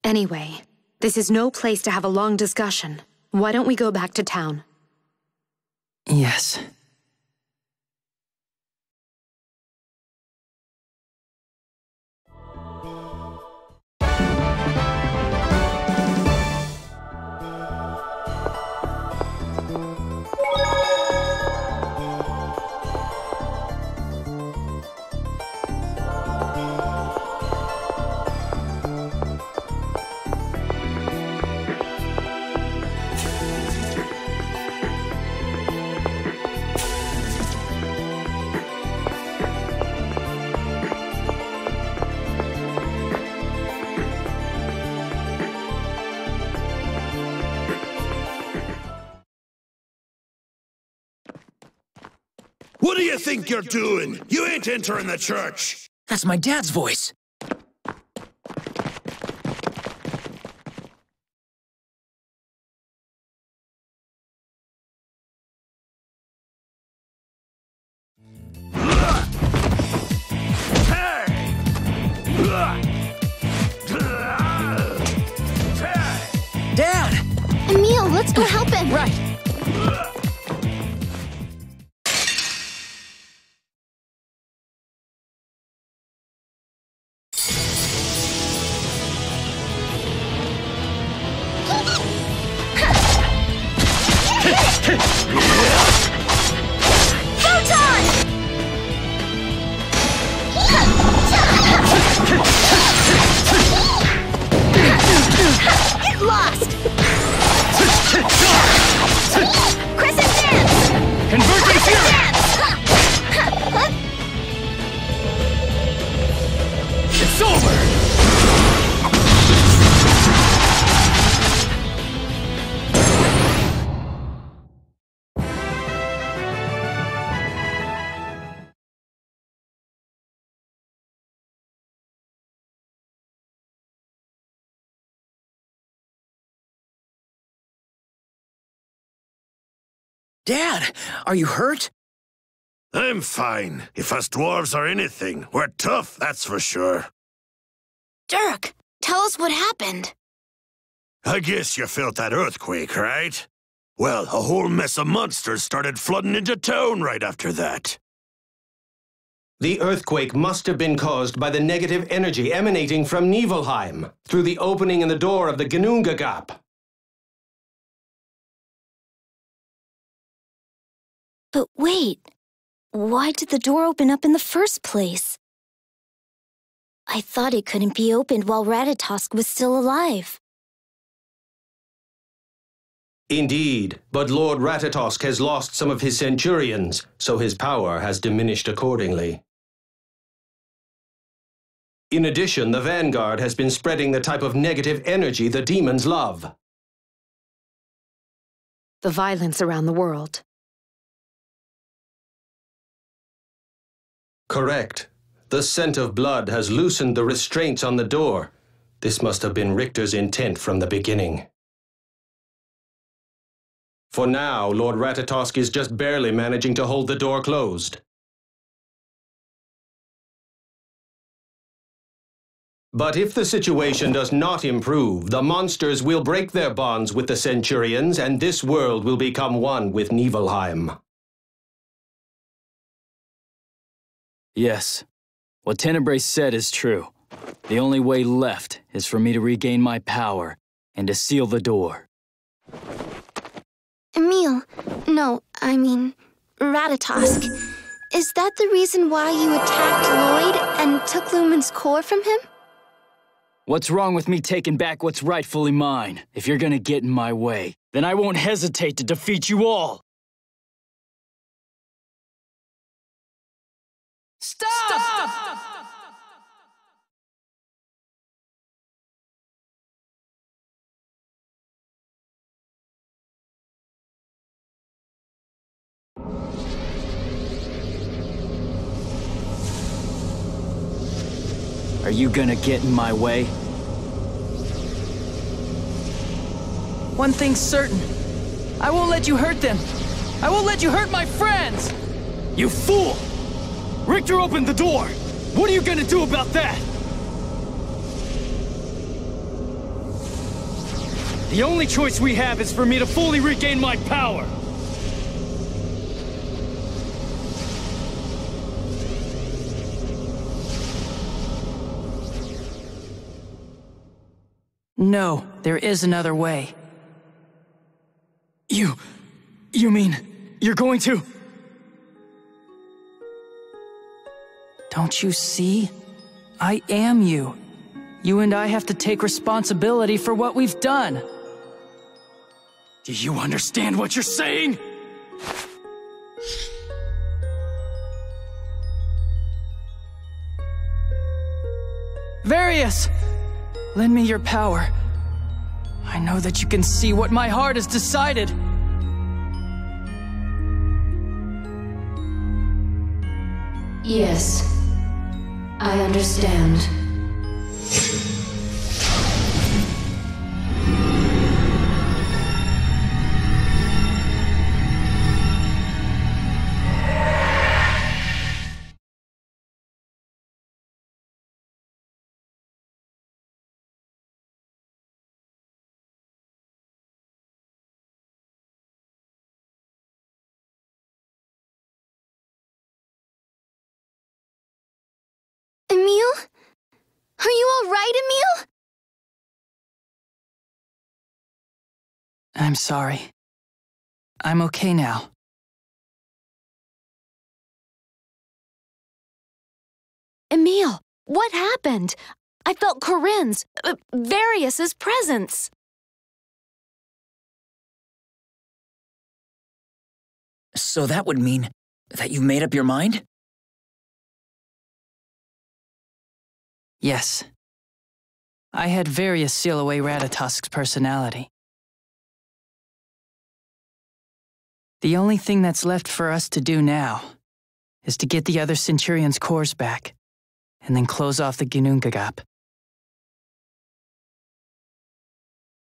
Anyway, this is no place to have a long discussion. Why don't we go back to town? Yes. What do you think you're doing? You ain't entering the church! That's my dad's voice. Dad! Emil, let's go help him! Right! Get lost! Crescent dance! Converging fury! It's over! Dad, are you hurt? I'm fine. If us dwarves are anything, we're tough, that's for sure. Dirk, tell us what happened. I guess you felt that earthquake, right? Well, a whole mess of monsters started flooding into town right after that. The earthquake must have been caused by the negative energy emanating from Niflheim through the opening in the door of the Ginnungagap. But wait, why did the door open up in the first place? I thought it couldn't be opened while Ratatosk was still alive. Indeed, but Lord Ratatosk has lost some of his centurions, so his power has diminished accordingly. In addition, the Vanguard has been spreading the type of negative energy the demons love. The violence around the world. Correct. The scent of blood has loosened the restraints on the door. This must have been Richter's intent from the beginning. For now, Lord Ratatosk is just barely managing to hold the door closed. But if the situation does not improve, the monsters will break their bonds with the Centurions, and this world will become one with Niflheim. Yes. What Tenebrae said is true. The only way left is for me to regain my power and to seal the door. Emil, no, I mean, Ratatosk. Is that the reason why you attacked Lloyd and took Lumen's core from him? What's wrong with me taking back what's rightfully mine? If you're gonna get in my way, then I won't hesitate to defeat you all! Stop! Are you gonna get in my way? One thing's certain. I won't let you hurt them. I won't let you hurt my friends! You fool! Richter opened the door! What are you gonna do about that? The only choice we have is for me to fully regain my power! No, there is another way. You mean, you're going to? Don't you see? I am you. You and I have to take responsibility for what we've done. Do you understand what you're saying? Various! Lend me your power. I know that you can see what my heart has decided. Yes, I understand. Emil? Are you all right, Emil? I'm sorry. I'm okay now. Emil, what happened? I felt Corinne's, Various' presence. So that would mean that you made up your mind? Yes. I had Various seal away Ratatosk's personality. The only thing that's left for us to do now is to get the other Centurion's cores back, and then close off the Ginnungagap.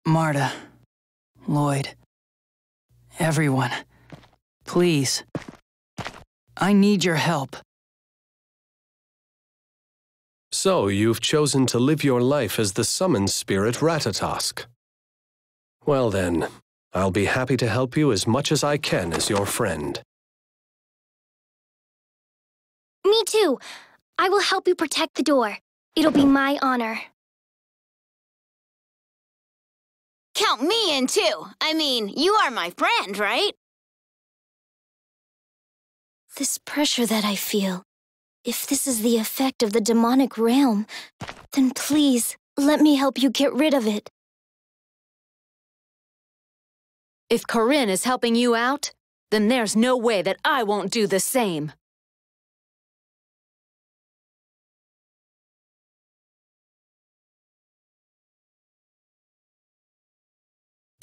Marta, Lloyd, everyone, please. I need your help. So you've chosen to live your life as the summoned spirit Ratatosk. Well then, I'll be happy to help you as much as I can as your friend. Me too. I will help you protect the door. It'll be my honor. Count me in too. I mean, you are my friend, right? This pressure that I feel, if this is the effect of the demonic realm, then please, let me help you get rid of it. If Corinne is helping you out, then there's no way that I won't do the same.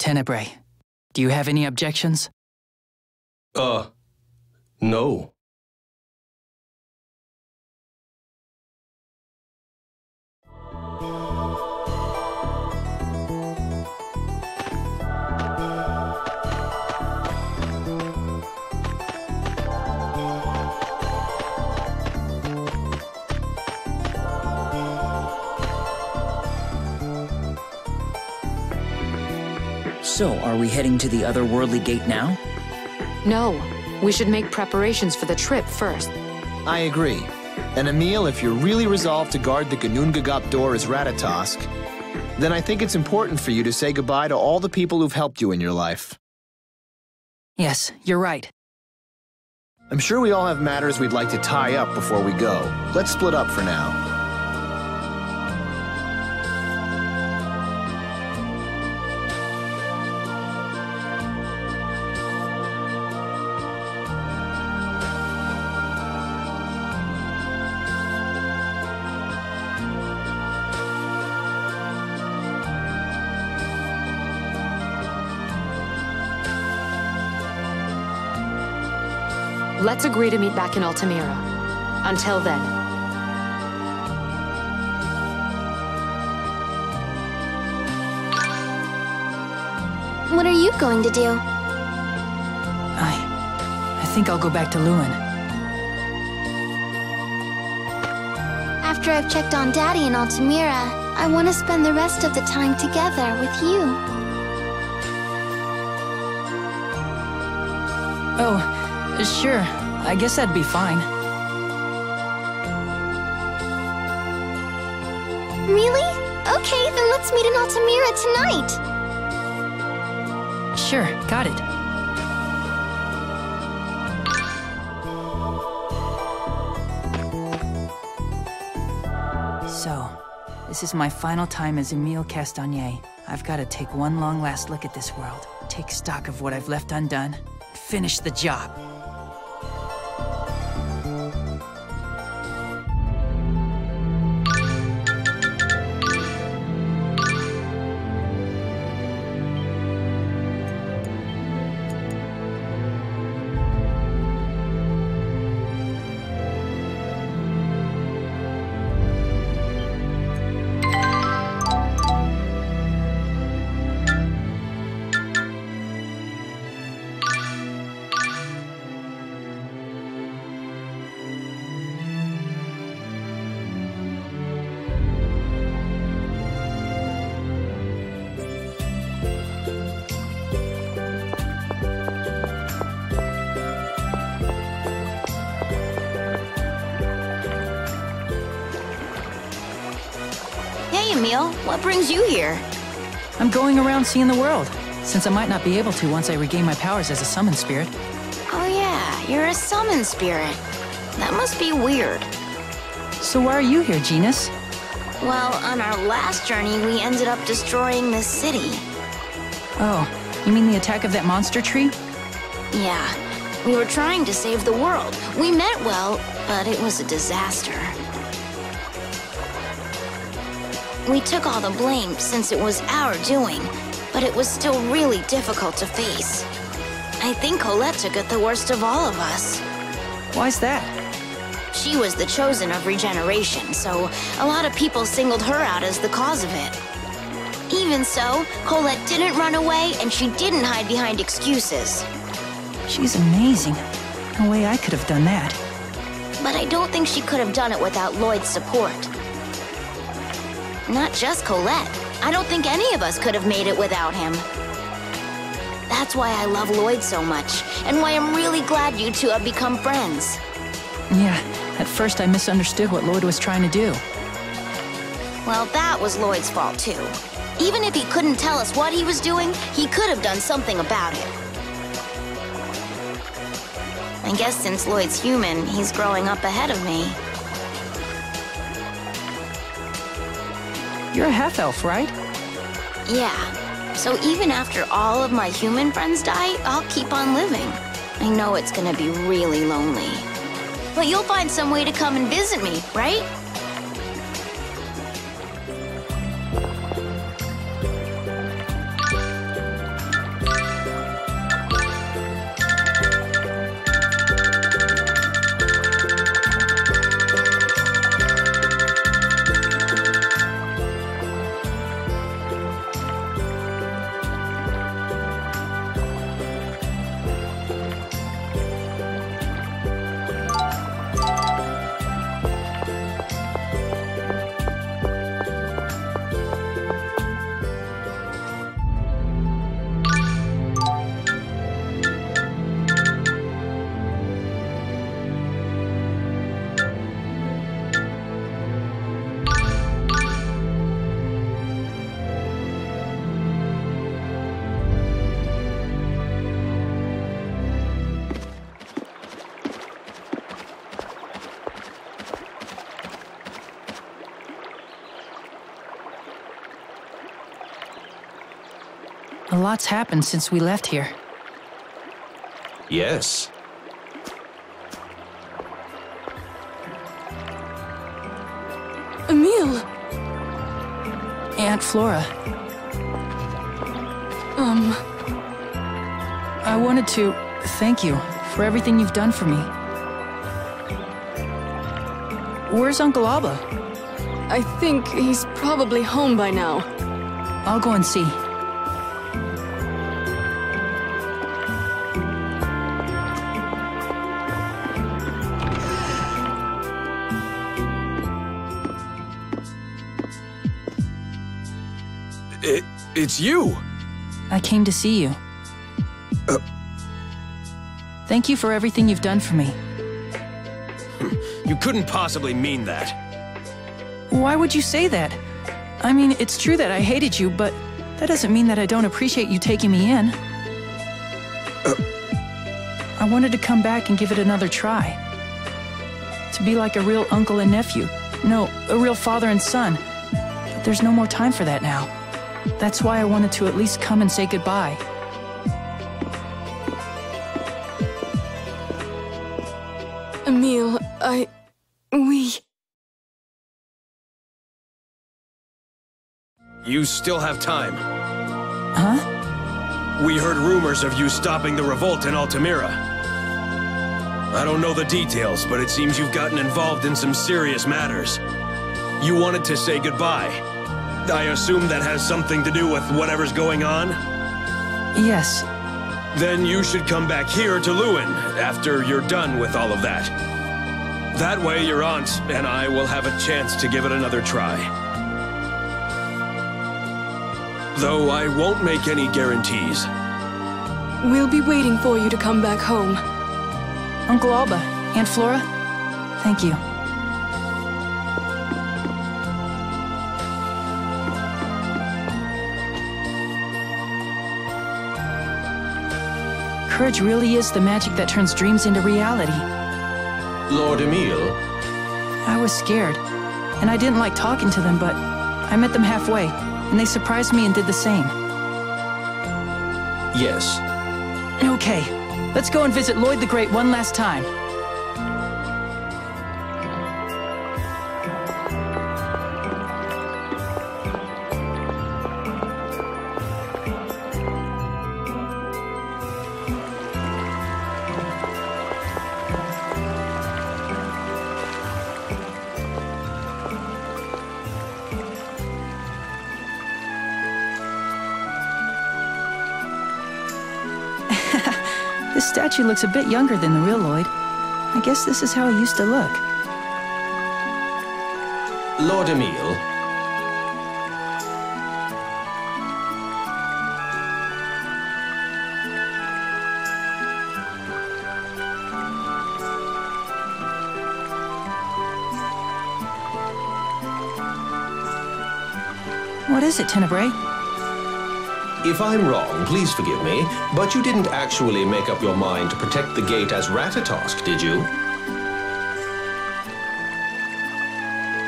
Tenebrae, do you have any objections? No. So, are we heading to the otherworldly gate now? No, we should make preparations for the trip first. I agree. And Emil, if you're really resolved to guard the Ginnungagap door as Ratatosk, then I think it's important for you to say goodbye to all the people who've helped you in your life. Yes, you're right. I'm sure we all have matters we'd like to tie up before we go. Let's split up for now. Let's agree to meet back in Altamira. Until then. What are you going to do? I think I'll go back to Lewin. After I've checked on Daddy and Altamira, I want to spend the rest of the time together with you. Oh, sure. I guess that'd be fine. Really? Okay, then let's meet in Altamira tonight. Sure, got it. So, this is my final time as Emile Castagnet. I've got to take one long last look at this world, take stock of what I've left undone, and finish the job. Emile, what brings you here? I'm going around seeing the world, since I might not be able to once I regain my powers as a summon spirit. Oh yeah, you're a summon spirit. That must be weird. So why are you here, Genus? Well, on our last journey, we ended up destroying this city. Oh, you mean the attack of that monster tree? Yeah, we were trying to save the world. We meant well, but it was a disaster. We took all the blame since it was our doing, but it was still really difficult to face. I think Colette took it the worst of all of us. Why's that? She was the chosen of regeneration, so a lot of people singled her out as the cause of it. Even so, Colette didn't run away and she didn't hide behind excuses. She's amazing. No way I could have done that. But I don't think she could have done it without Lloyd's support. Not just Colette. I don't think any of us could have made it without him. That's why I love Lloyd so much, and why I'm really glad you two have become friends. Yeah, at first I misunderstood what Lloyd was trying to do. Well, that was Lloyd's fault too. Even if he couldn't tell us what he was doing, he could have done something about it. I guess since Lloyd's human, he's growing up ahead of me. You're a half-elf, right? Yeah. So even after all of my human friends die, I'll keep on living. I know it's gonna be really lonely. But you'll find some way to come and visit me, right? A lot's happened since we left here. Yes. Emile! Aunt Flora. I wanted to thank you for everything you've done for me. Where's Uncle Abba? I think he's probably home by now. I'll go and see. It's you! I came to see you. Thank you for everything you've done for me. You couldn't possibly mean that. Why would you say that? I mean, it's true that I hated you, but that doesn't mean that I don't appreciate you taking me in. I wanted to come back and give it another try. To be like a real uncle and nephew. No, a real father and son. But there's no more time for that now. That's why I wanted to at least come and say goodbye. Emil, we... You still have time. Huh? We heard rumors of you stopping the revolt in Altamira. I don't know the details, but it seems you've gotten involved in some serious matters. You wanted to say goodbye. I assume that has something to do with whatever's going on? Yes. Then you should come back here to Lewin after you're done with all of that. That way your aunt and I will have a chance to give it another try. Though I won't make any guarantees. We'll be waiting for you to come back home. Uncle Alba, Aunt Flora, thank you. Courage really is the magic that turns dreams into reality. Lord Emil? I was scared, and I didn't like talking to them, but I met them halfway, and they surprised me and did the same. Yes. Okay, let's go and visit Lloyd the Great one last time. This statue looks a bit younger than the real Lloyd. I guess this is how he used to look. Lord Emil? What is it, Tenebrae? If I'm wrong, please forgive me, but you didn't actually make up your mind to protect the gate as Ratatosk, did you?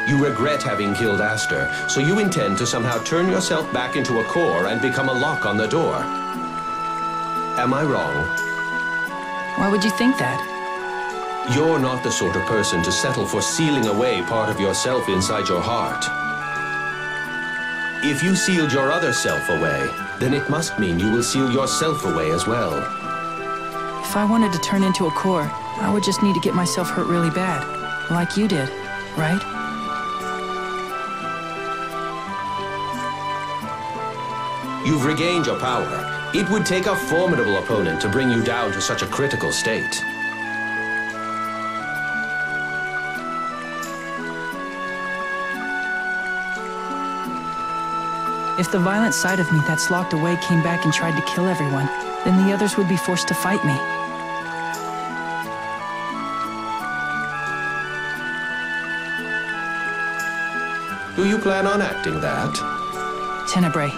You regret having killed Aster, so you intend to somehow turn yourself back into a core and become a lock on the door. Am I wrong? Why would you think that? You're not the sort of person to settle for sealing away part of yourself inside your heart. If you sealed your other self away, then it must mean you will seal yourself away as well. If I wanted to turn into a core, I would just need to get myself hurt really bad. Like you did, right? You've regained your power. It would take a formidable opponent to bring you down to such a critical state. If the violent side of me that's locked away came back and tried to kill everyone, then the others would be forced to fight me. Do you plan on acting that? Tenebrae,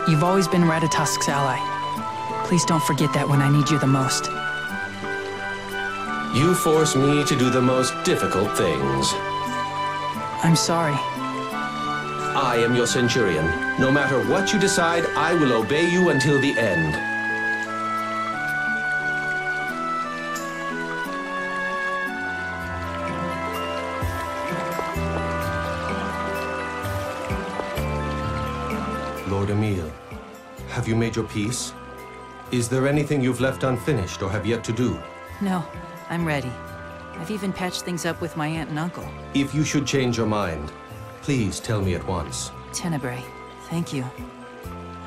you've always been Ratatosk's ally. Please don't forget that when I need you the most. You force me to do the most difficult things. I'm sorry. I am your centurion. No matter what you decide, I will obey you until the end. Lord Emil, have you made your peace? Is there anything you've left unfinished or have yet to do? No, I'm ready. I've even patched things up with my aunt and uncle. If you should change your mind, please tell me at once. Tenebrae, thank you.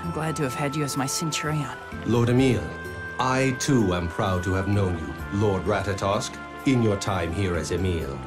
I'm glad to have had you as my centurion. Lord Emil, I too am proud to have known you, Lord Ratatosk, in your time here as Emil.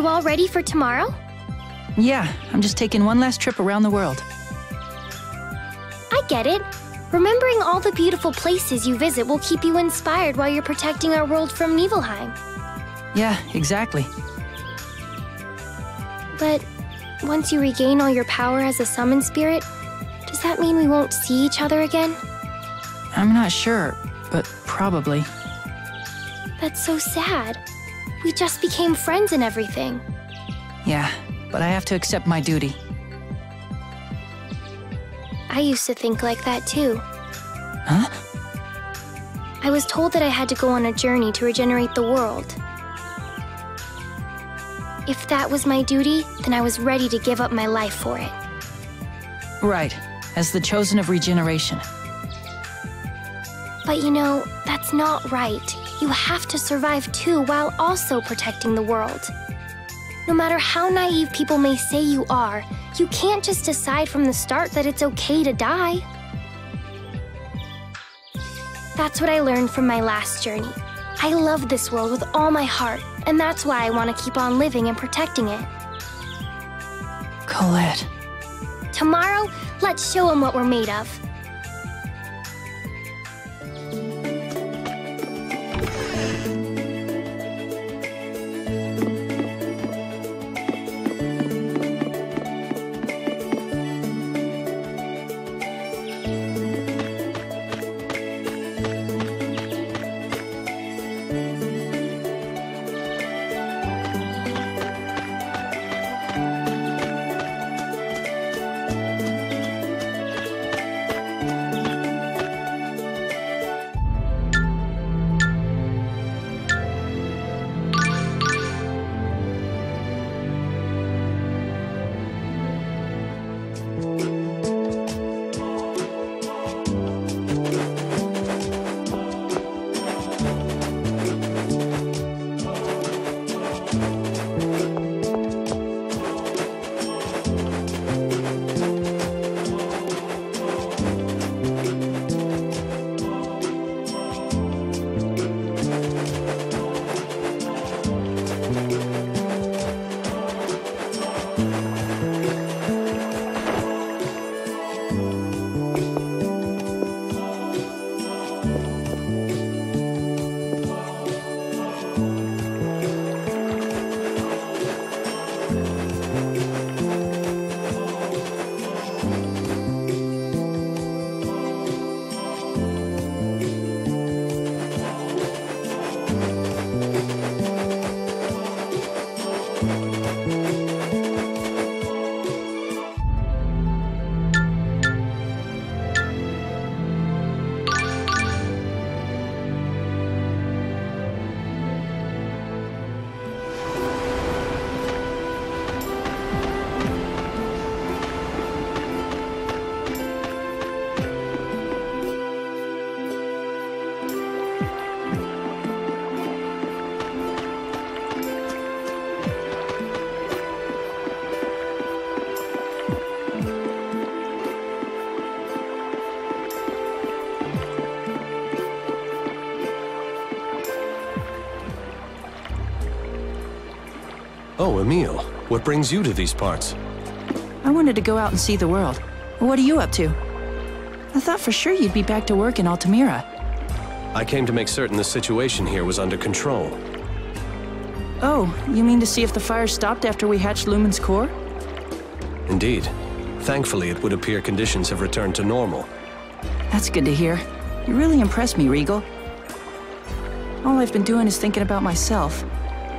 you all ready for tomorrow? Yeah, I'm just taking one last trip around the world. I get it. Remembering all the beautiful places you visit will keep you inspired while you're protecting our world from Nibelheim. Yeah, exactly. But once you regain all your power as a summoned spirit, does that mean we won't see each other again? I'm not sure, but probably. That's so sad. We just became friends and everything. Yeah, but I have to accept my duty. I used to think like that too. Huh? I was told that I had to go on a journey to regenerate the world. If that was my duty, then I was ready to give up my life for it. Right, as the chosen of regeneration. But you know, that's not right. You have to survive too while also protecting the world. No matter how naive people may say you are, you can't just decide from the start that it's okay to die. That's what I learned from my last journey. I love this world with all my heart, and that's why I want to keep on living and protecting it. Colette. Tomorrow, let's show them what we're made of. Oh, Emil, what brings you to these parts? I wanted to go out and see the world. What are you up to? I thought for sure you'd be back to work in Altamira. I came to make certain the situation here was under control. Oh, you mean to see if the fire stopped after we hatched Lumen's core? Indeed. Thankfully, it would appear conditions have returned to normal. That's good to hear. You really impressed me, Regal. All I've been doing is thinking about myself.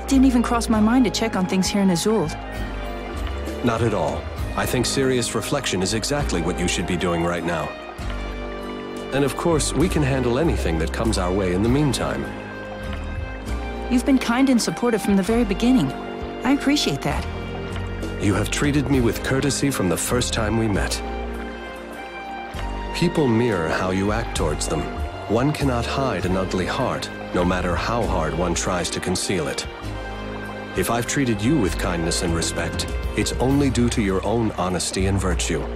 It didn't even cross my mind to check on things here in Azul. Not at all. I think serious reflection is exactly what you should be doing right now. And of course, we can handle anything that comes our way in the meantime. You've been kind and supportive from the very beginning. I appreciate that. You have treated me with courtesy from the first time we met. People mirror how you act towards them. One cannot hide an ugly heart, no matter how hard one tries to conceal it. If I've treated you with kindness and respect, it's only due to your own honesty and virtue.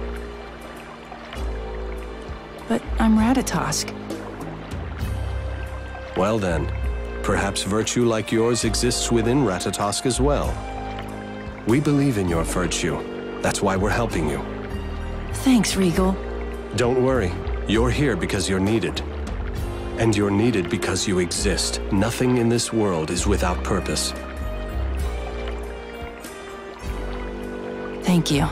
But I'm Ratatosk. Well then, perhaps virtue like yours exists within Ratatosk as well. We believe in your virtue. That's why we're helping you. Thanks, Regal. Don't worry. You're here because you're needed. And you're needed because you exist. Nothing in this world is without purpose. Thank you.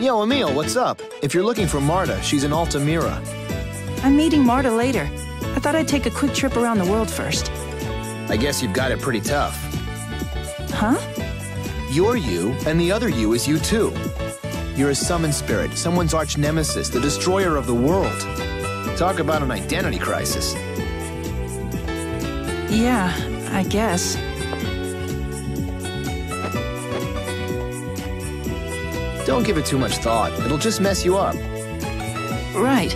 Yo, Emil, what's up? If you're looking for Marta, she's in Altamira. I'm meeting Marta later. I thought I'd take a quick trip around the world first. I guess you've got it pretty tough. Huh? You're you, and the other you is you too. You're a summoned spirit, someone's arch nemesis, the destroyer of the world. Talk about an identity crisis. Yeah, I guess. Don't give it too much thought. It'll just mess you up. Right.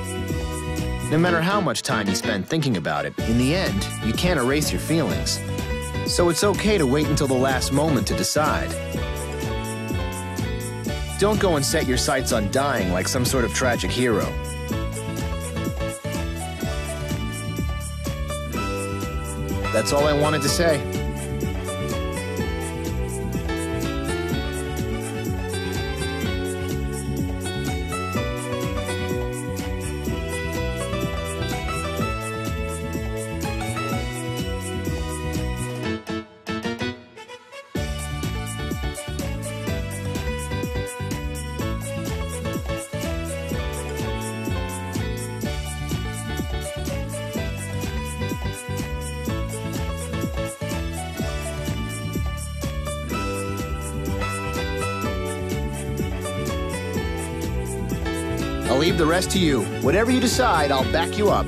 No matter how much time you spend thinking about it, in the end, you can't erase your feelings. So it's okay to wait until the last moment to decide. Don't go and set your sights on dying like some sort of tragic hero. That's all I wanted to say. I'll leave the rest to you. Whatever you decide, I'll back you up.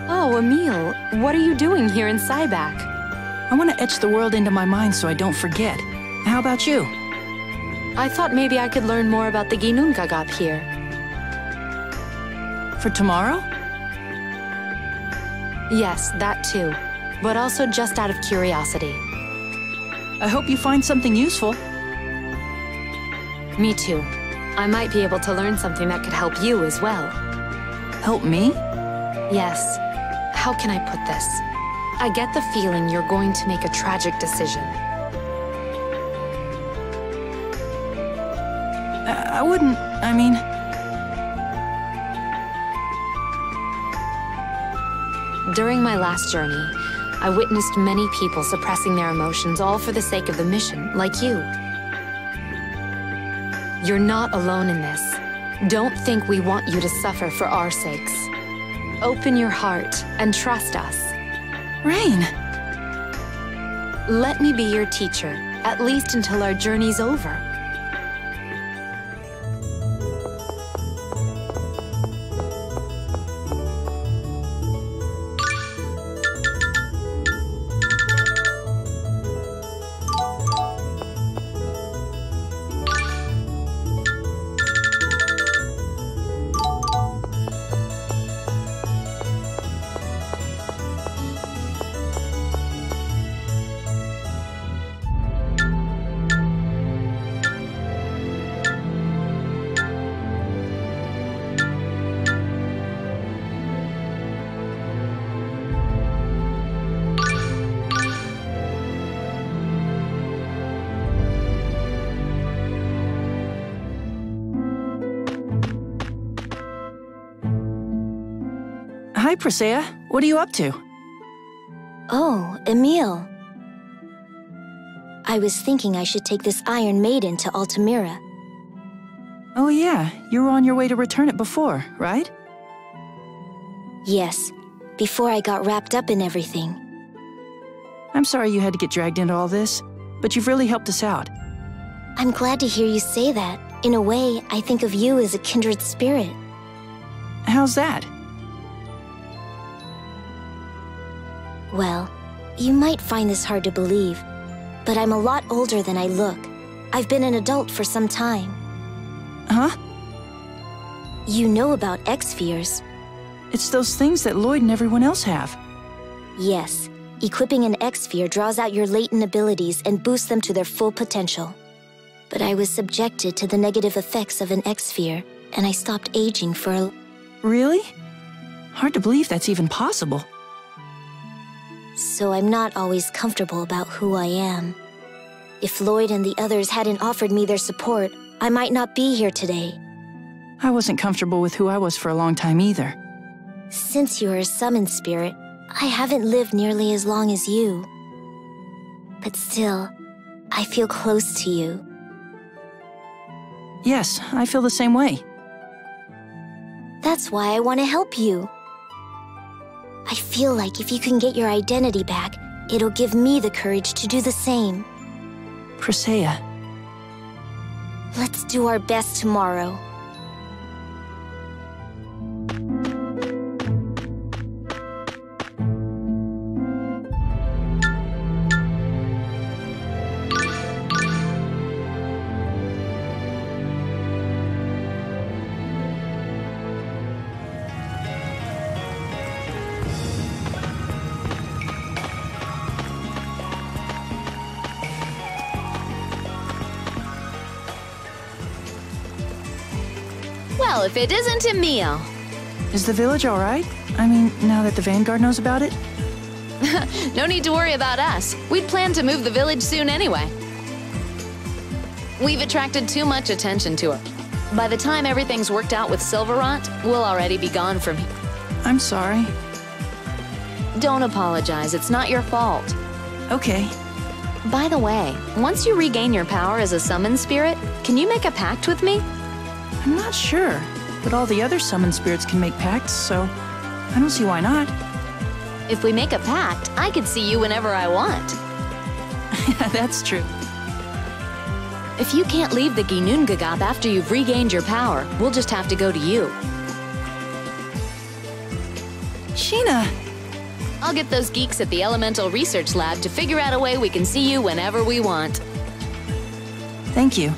Oh, Emil, what are you doing here in Syback? I want to etch the world into my mind so I don't forget. How about you? I thought maybe I could learn more about the Ginunkagap here. For tomorrow? Yes, that too. But also just out of curiosity. I hope you find something useful. Me too. I might be able to learn something that could help you as well. Help me? Yes. How can I put this? I get the feeling you're going to make a tragic decision. I wouldn't, I mean... During my last journey, I witnessed many people suppressing their emotions all for the sake of the mission, like you. You're not alone in this. Don't think we want you to suffer for our sakes. Open your heart and trust us. Rain! Let me be your teacher, at least until our journey's over. Hi, Presea. What are you up to? Oh, Emil. I was thinking I should take this Iron Maiden to Altamira. Oh yeah, you were on your way to return it before, right? Yes, before I got wrapped up in everything. I'm sorry you had to get dragged into all this, but you've really helped us out. I'm glad to hear you say that. In a way, I think of you as a kindred spirit. How's that? Well, you might find this hard to believe, but I'm a lot older than I look. I've been an adult for some time. Huh? You know about X-Spheres. It's those things that Lloyd and everyone else have. Yes. Equipping an X-Sphere draws out your latent abilities and boosts them to their full potential. But I was subjected to the negative effects of an X-Sphere, and I stopped aging for a... Really? Hard to believe that's even possible. So I'm not always comfortable about who I am. If Lloyd and the others hadn't offered me their support, I might not be here today. I wasn't comfortable with who I was for a long time either. Since you are a summoned spirit, I haven't lived nearly as long as you. But still, I feel close to you. Yes, I feel the same way. That's why I want to help you. I feel like if you can get your identity back, it'll give me the courage to do the same. Presea. Let's do our best tomorrow. Well, if it isn't Emil. Is the village all right? I mean, now that the Vanguard knows about it? No need to worry about us. We'd planned to move the village soon anyway. We've attracted too much attention to it. By the time everything's worked out with Silverant, we'll already be gone from here. I'm sorry. Don't apologize, it's not your fault. Okay. By the way, once you regain your power as a summoned spirit, can you make a pact with me? I'm not sure, but all the other summoned spirits can make pacts, so I don't see why not. If we make a pact, I could see you whenever I want. That's true. If you can't leave the Ginnungagap after you've regained your power, we'll just have to go to you. Sheena! I'll get those geeks at the Elemental Research Lab to figure out a way we can see you whenever we want. Thank you.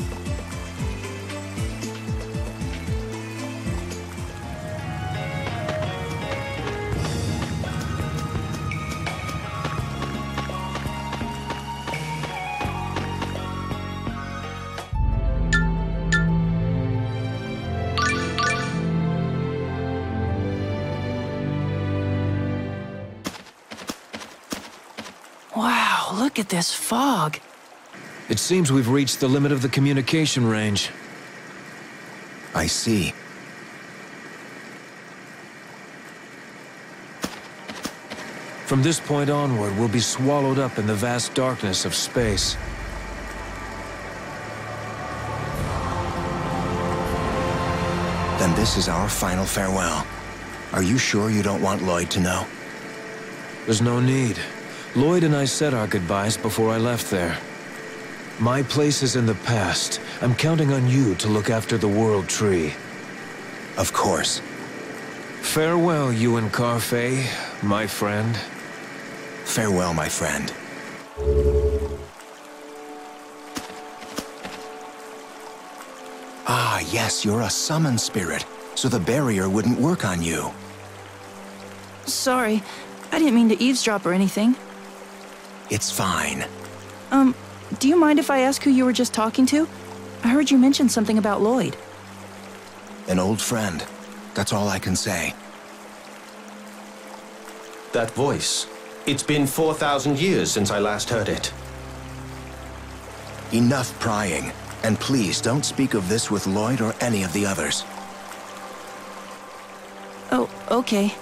Wow, look at this fog. It seems we've reached the limit of the communication range. I see. From this point onward, we'll be swallowed up in the vast darkness of space. Then this is our final farewell. Are you sure you don't want Lloyd to know? There's no need. Lloyd and I said our goodbyes before I left there. My place is in the past. I'm counting on you to look after the World Tree. Of course. Farewell, Ewan Carfey, my friend. Farewell, my friend. Ah, yes, you're a summon spirit, so the barrier wouldn't work on you. Sorry, I didn't mean to eavesdrop or anything. It's fine. Do you mind if I ask who you were just talking to? I heard you mention something about Lloyd. An old friend. That's all I can say. That voice. It's been 4,000 years since I last heard it. Enough prying. And please don't speak of this with Lloyd or any of the others. Oh, okay.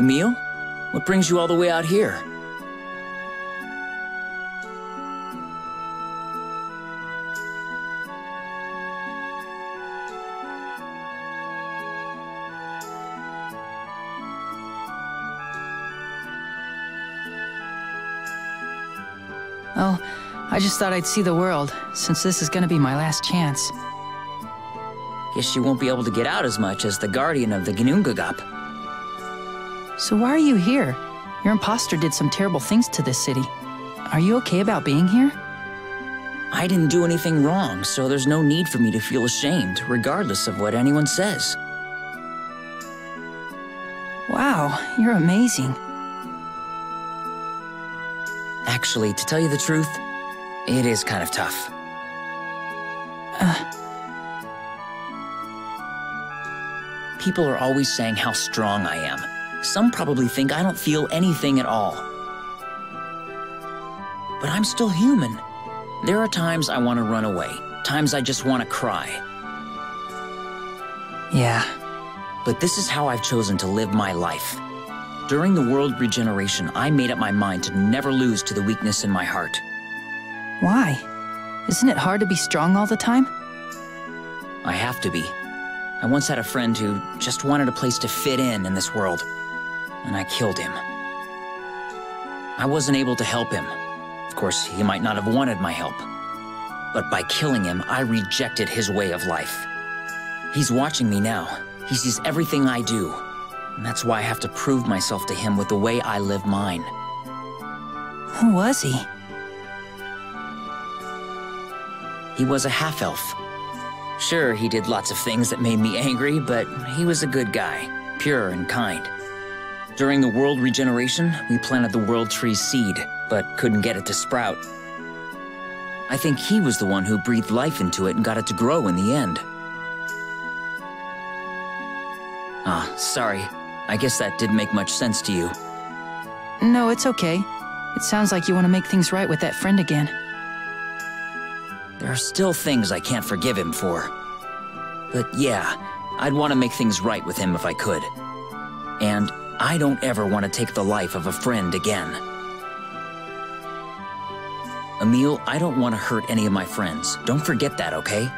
Emil? What brings you all the way out here? Oh, I just thought I'd see the world, since this is gonna be my last chance. Guess you won't be able to get out as much as the guardian of the Gnungagap. So why are you here? Your imposter did some terrible things to this city. Are you okay about being here? I didn't do anything wrong, so there's no need for me to feel ashamed, regardless of what anyone says. Wow, you're amazing. Actually, to tell you the truth, it is kind of tough. People are always saying how strong I am. Some probably think I don't feel anything at all. But I'm still human. There are times I want to run away, times I just want to cry. Yeah. But this is how I've chosen to live my life. During the world regeneration, I made up my mind to never lose to the weakness in my heart. Why? Isn't it hard to be strong all the time? I have to be. I once had a friend who just wanted a place to fit in this world, and I killed him. I wasn't able to help him. Of course, he might not have wanted my help. But by killing him, I rejected his way of life. He's watching me now. He sees everything I do. And that's why I have to prove myself to him with the way I live mine. Who was he? He was a half-elf. Sure, he did lots of things that made me angry, but he was a good guy, pure and kind. During the world regeneration, we planted the World Tree's seed, but couldn't get it to sprout. I think he was the one who breathed life into it and got it to grow in the end. Ah, sorry. I guess that didn't make much sense to you. No, it's okay. It sounds like you want to make things right with that friend again. There are still things I can't forgive him for. But yeah, I'd want to make things right with him if I could. And I don't ever want to take the life of a friend again. Emil, I don't want to hurt any of my friends. Don't forget that, okay?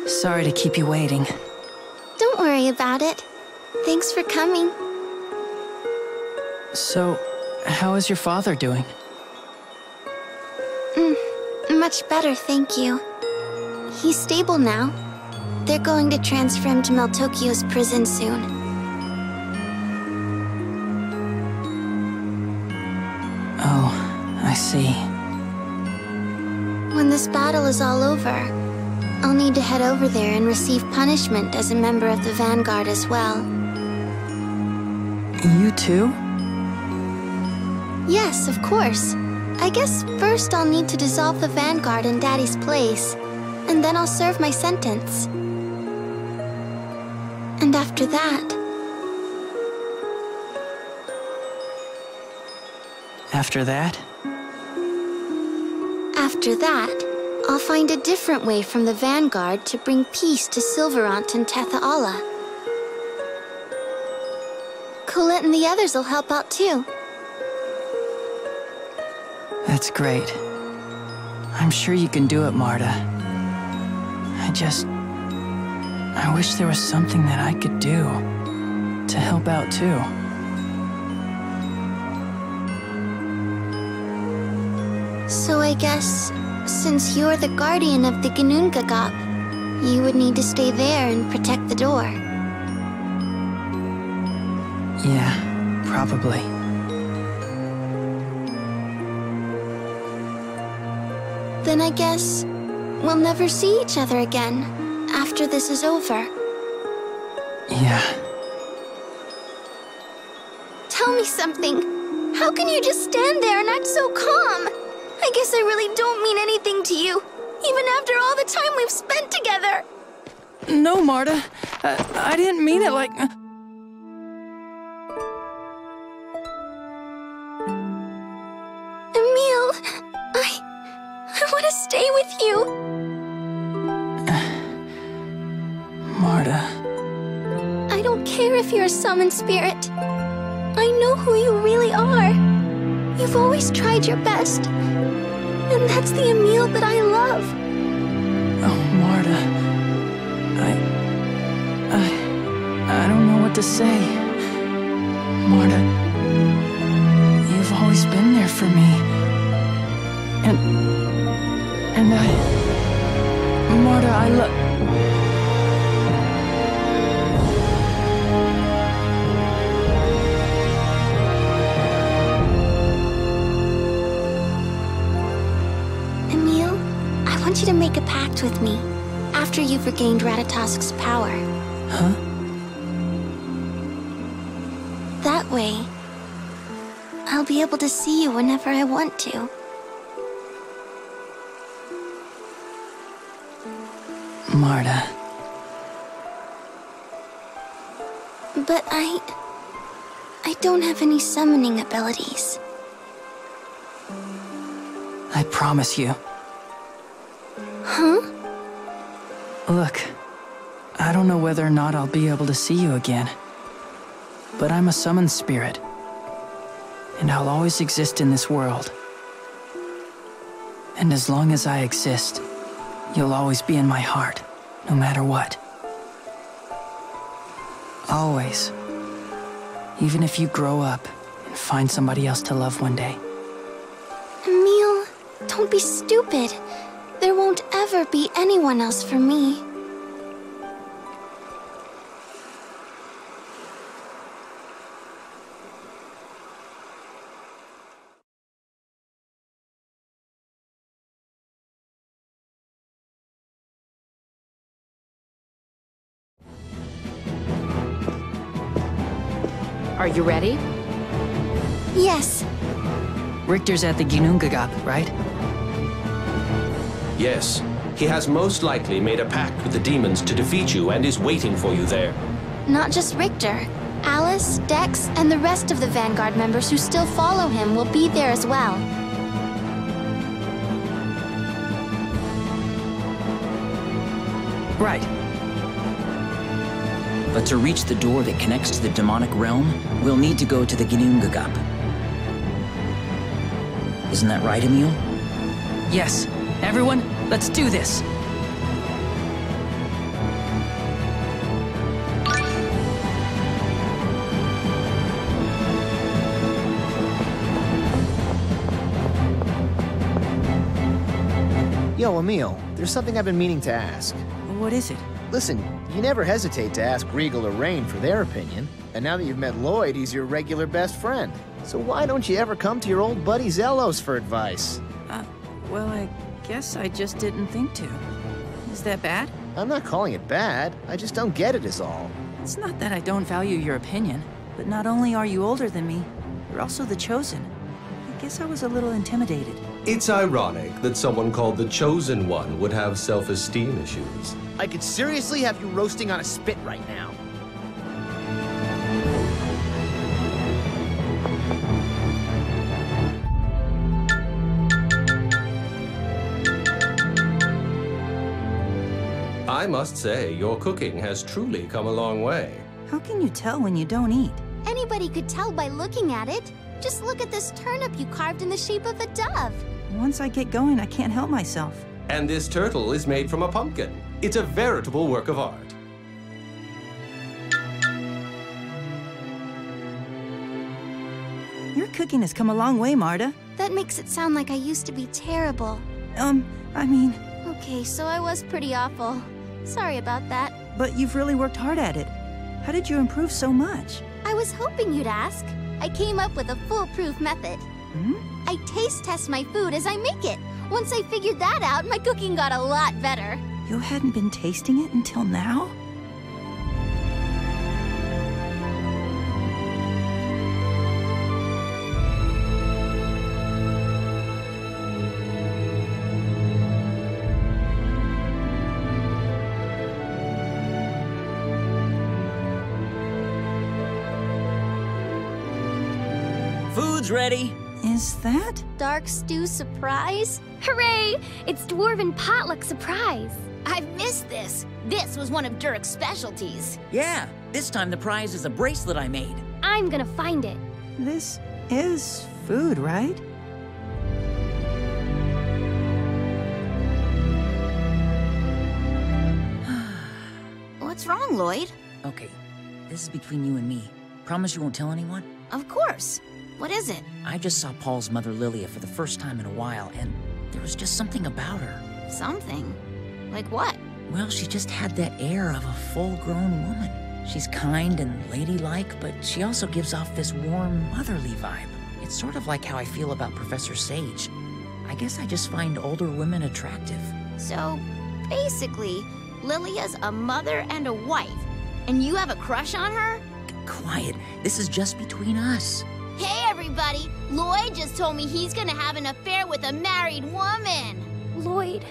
Sorry to keep you waiting. Don't worry about it. Thanks for coming. So, how is your father doing? Much better, thank you. He's stable now. They're going to transfer him to Meltokyo's prison soon. Oh, I see. When this battle is all over, I'll need to head over there and receive punishment as a member of the Vanguard as well. You too? Yes, of course. I guess first I'll need to dissolve the Vanguard in Daddy's place, and then I'll serve my sentence. And after that... After that? After that, I'll find a different way from the Vanguard to bring peace to Silverant and Tetha'ala. Colette and the others will help out too. That's great. I'm sure you can do it, Marta. I wish there was something that I could do to help out too. So I guess, since you're the guardian of the Ginnungagap, you would need to stay there and protect the door. Yeah, probably. Then I guess we'll never see each other again after this is over. Yeah. Tell me something. How can you just stand there and act so calm? I guess I really don't mean anything to you, even after all the time we've spent together. No, Marta. I didn't mean it like... Emil, I want to stay with you. Marta. I don't care if you're a summoned spirit. I know who you really are. You've always tried your best. And that's the Emil that I love. Oh, Marta. I don't know what to say. Marta, you've always been there for me. And Marta, I love... Emil, I want you to make a pact with me after you've regained Ratatosk's power. Huh? That way, I'll be able to see you whenever I want to. Marta. But I don't have any summoning abilities. I promise you. Huh? Look, I don't know whether or not I'll be able to see you again. But I'm a summoned spirit. And I'll always exist in this world. And as long as I exist, you'll always be in my heart, no matter what. Always. Even if you grow up and find somebody else to love one day. Emil, don't be stupid. There won't ever be anyone else for me. Are you ready? Yes. Richter's at the Ginnungagap, right? Yes. He has most likely made a pact with the demons to defeat you and is waiting for you there. Not just Richter. Alice, Dex, and the rest of the Vanguard members who still follow him will be there as well. Right. But to reach the door that connects to the demonic realm, we'll need to go to the Ginnungagap. Isn't that right, Emil? Yes. Everyone, let's do this. Yo, Emil, there's something I've been meaning to ask. What is it? Listen, you never hesitate to ask Regal or Rain for their opinion, and now that you've met Lloyd, he's your regular best friend. So why don't you ever come to your old buddy Zelos for advice? Well, I guess I just didn't think to. Is that bad? I'm not calling it bad, I just don't get it is all. It's not that I don't value your opinion, but not only are you older than me, you're also the Chosen. I guess I was a little intimidated. It's ironic that someone called the Chosen One would have self-esteem issues. I could seriously have you roasting on a spit right now. I must say, your cooking has truly come a long way. How can you tell when you don't eat? Anybody could tell by looking at it. Just look at this turnip you carved in the shape of a dove. Once I get going, I can't help myself. And this turtle is made from a pumpkin. It's a veritable work of art. Your cooking has come a long way, Marta. That makes it sound like I used to be terrible. I mean... Okay, so I was pretty awful. Sorry about that. But you've really worked hard at it. How did you improve so much? I was hoping you'd ask. I came up with a foolproof method. I taste test my food as I make it. Once I figured that out, my cooking got a lot better. You hadn't been tasting it until now? Food's ready. Is that? Dark stew surprise? Hooray! It's Dwarven Potluck Surprise. I've missed this. This was one of Dirk's specialties. Yeah, this time the prize is a bracelet I made. I'm gonna find it. This is food, right? What's wrong, Lloyd? Okay, this is between you and me. Promise you won't tell anyone? Of course. What is it? I just saw Paul's mother Lilia for the first time in a while, and there was just something about her. Something? Like what? Well, she just had that air of a full-grown woman. She's kind and ladylike, but she also gives off this warm, motherly vibe. It's sort of like how I feel about Professor Sage. I guess I just find older women attractive. So, basically, Lilia's a mother and a wife, and you have a crush on her? Quiet. This is just between us. Hey, everybody! Lloyd just told me he's gonna have an affair with a married woman! Lloyd,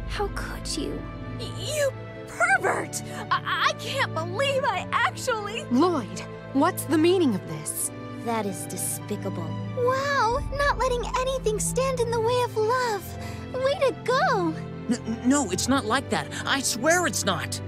how could you? You pervert! I can't believe I actually... Lloyd, what's the meaning of this? That is despicable. Wow, not letting anything stand in the way of love. Way to go! No, it's not like that. I swear it's not.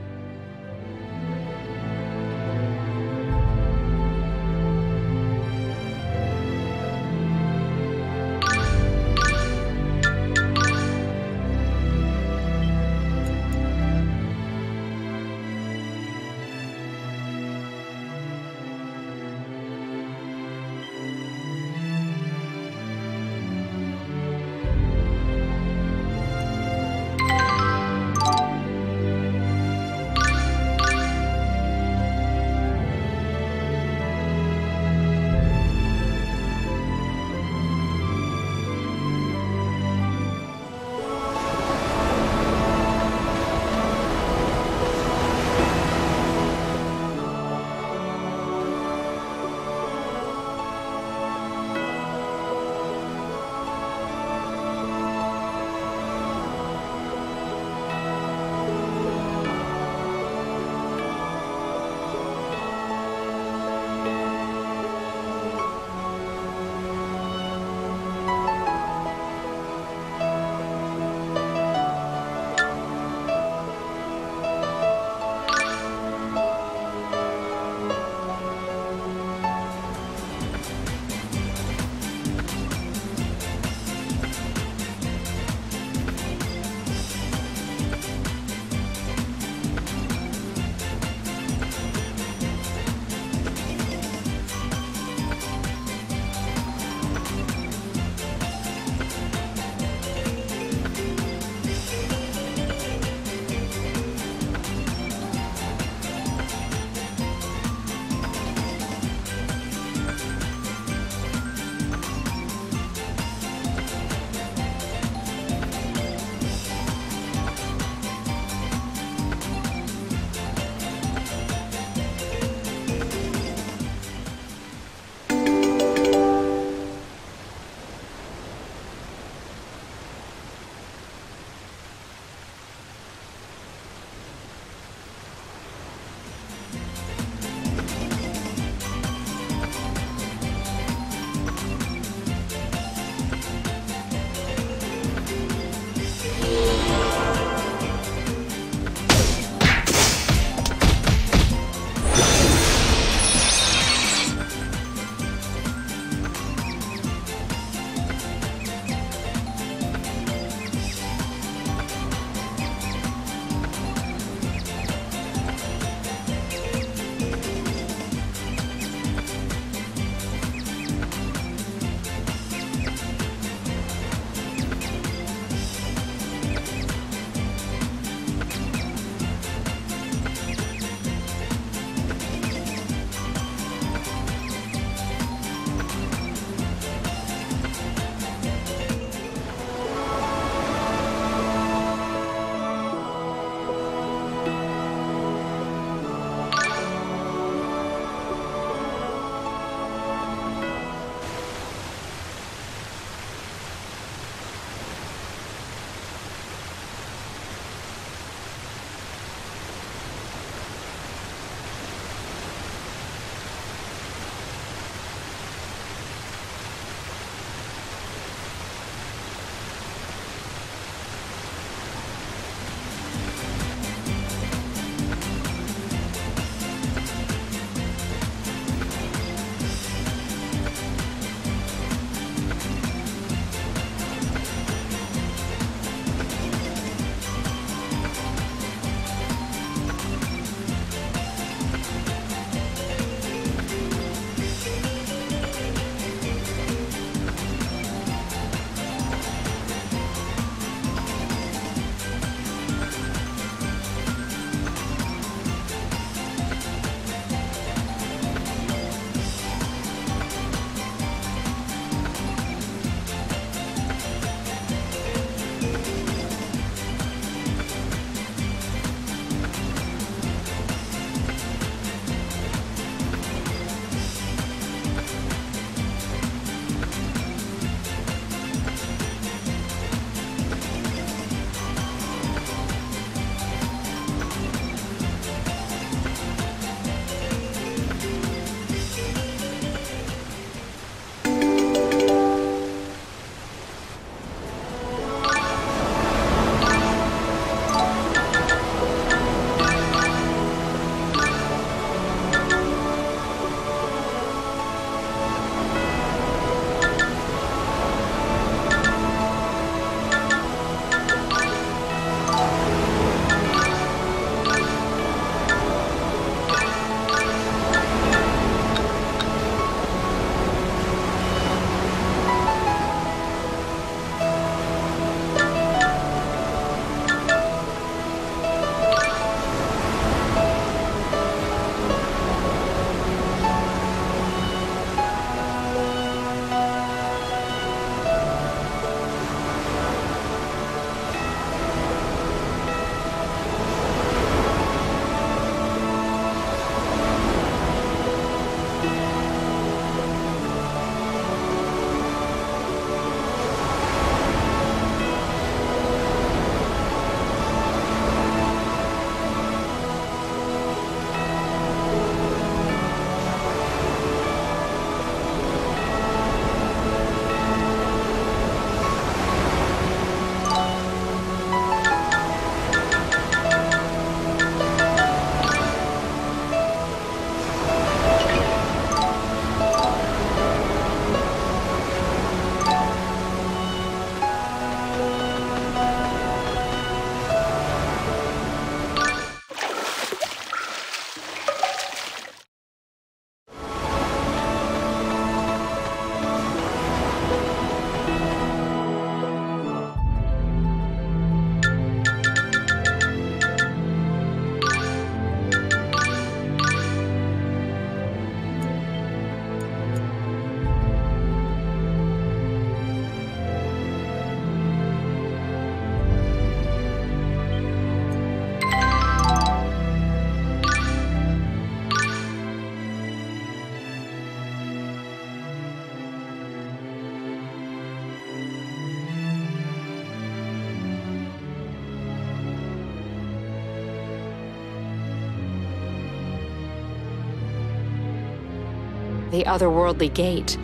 The otherworldly gate.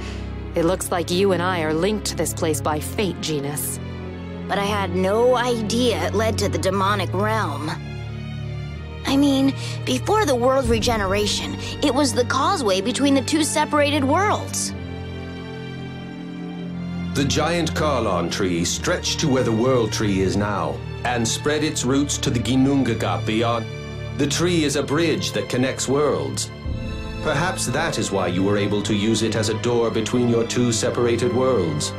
It looks like you and I are linked to this place by fate, Genus. But I had no idea it led to the demonic realm. I mean, before the world regeneration, it was the causeway between the two separated worlds. The giant Karlon tree stretched to where the World Tree is now, and spread its roots to the Ginnungagap beyond. The tree is a bridge that connects worlds. Perhaps that is why you were able to use it as a door between your two separated worlds.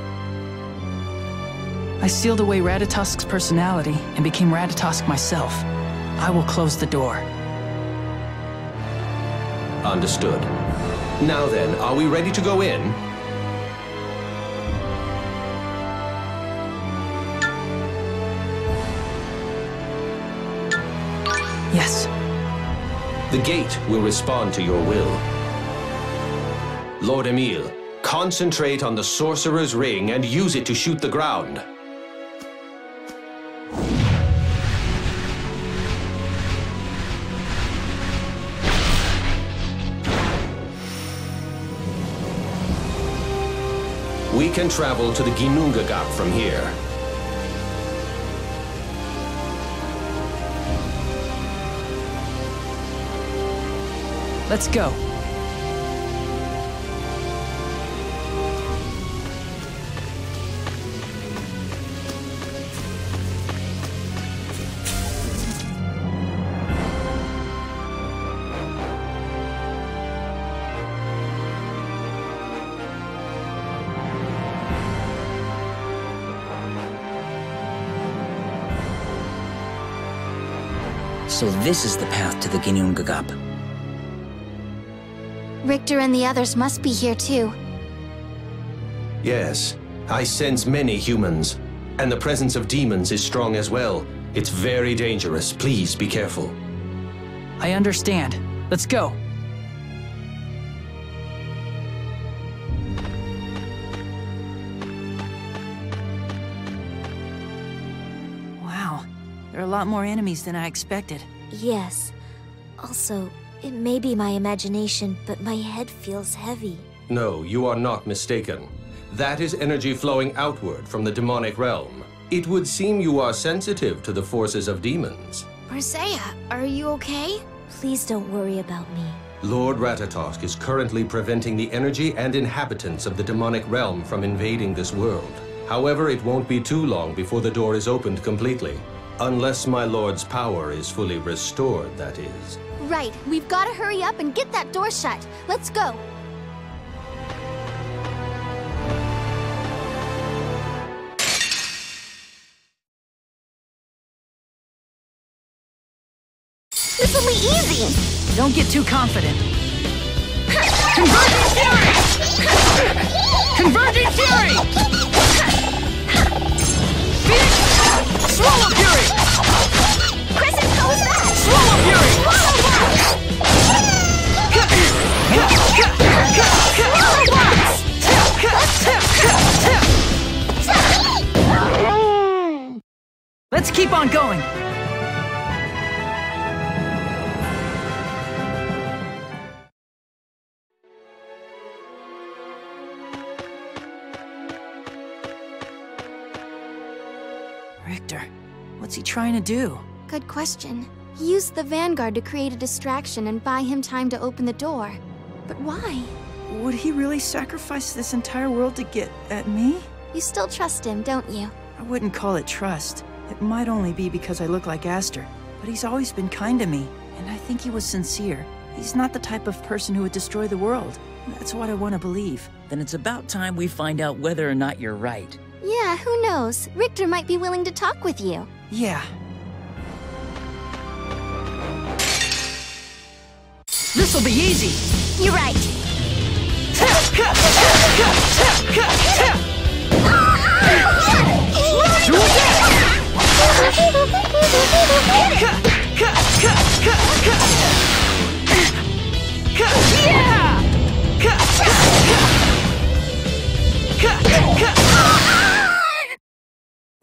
I sealed away Ratatosk's personality and became Ratatosk myself. I will close the door. Understood. Now then, are we ready to go in? Yes. The gate will respond to your will. Lord Emil, concentrate on the Sorcerer's Ring and use it to shoot the ground. We can travel to the Ginnungagap from here. Let's go. So this is the path to the Ginnungagap. Richter and the others must be here too. Yes, I sense many humans, and the presence of demons is strong as well. It's very dangerous. Please be careful. I understand. Let's go. Wow, there are a lot more enemies than I expected. Yes. Also, it may be my imagination, but my head feels heavy. No, you are not mistaken. That is energy flowing outward from the demonic realm. It would seem you are sensitive to the forces of demons. Persea, are you okay? Please don't worry about me. Lord Ratatosk is currently preventing the energy and inhabitants of the demonic realm from invading this world. However, it won't be too long before the door is opened completely. Unless my lord's power is fully restored, that is. Right, we've got to hurry up and get that door shut. Let's go. This will be easy. Don't get too confident. Converging Fury! Converging Fury! Phoenix! Swallow Fury! Crescent, how was that? Swallow Fury! Let's keep on going. Richter, what's he trying to do? Good question. He used the Vanguard to create a distraction and buy him time to open the door. But why? Would he really sacrifice this entire world to get at me? You still trust him, don't you? I wouldn't call it trust. It might only be because I look like Aster, but he's always been kind to me, and I think he was sincere. He's not the type of person who would destroy the world. That's what I want to believe. Then it's about time we find out whether or not you're right. Yeah, who knows? Richter might be willing to talk with you. Yeah. This'll be easy! You're right.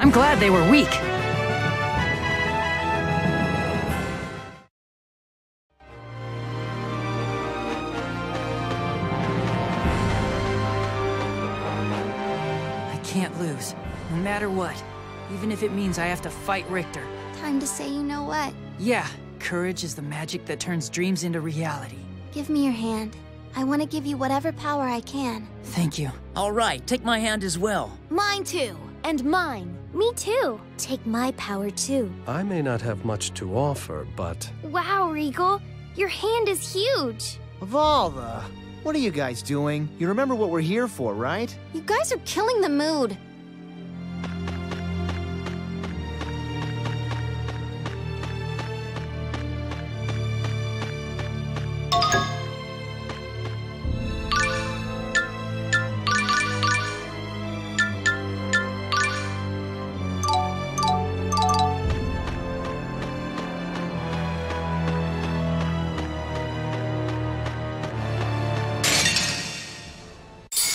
I'm glad they were weak. can't lose, no matter what. Even if it means I have to fight Richter. Time to say you know what. Yeah, courage is the magic that turns dreams into reality. Give me your hand. I want to give you whatever power I can. Thank you. All right, take my hand as well. Mine too. And mine. Me too. Take my power too. I may not have much to offer, but... Wow, Regal. Your hand is huge. Evolva, what are you guys doing? You remember what we're here for, right? You guys are killing the mood.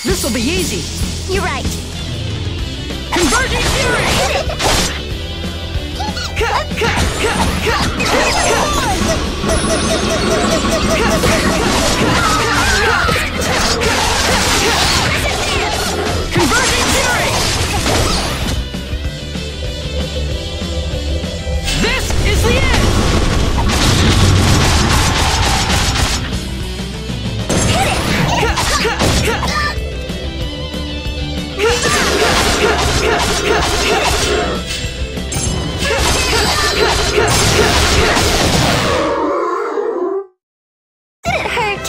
This'll be easy! You're right. Converging Fury! Converging Fury! This is the end! Did it hurt?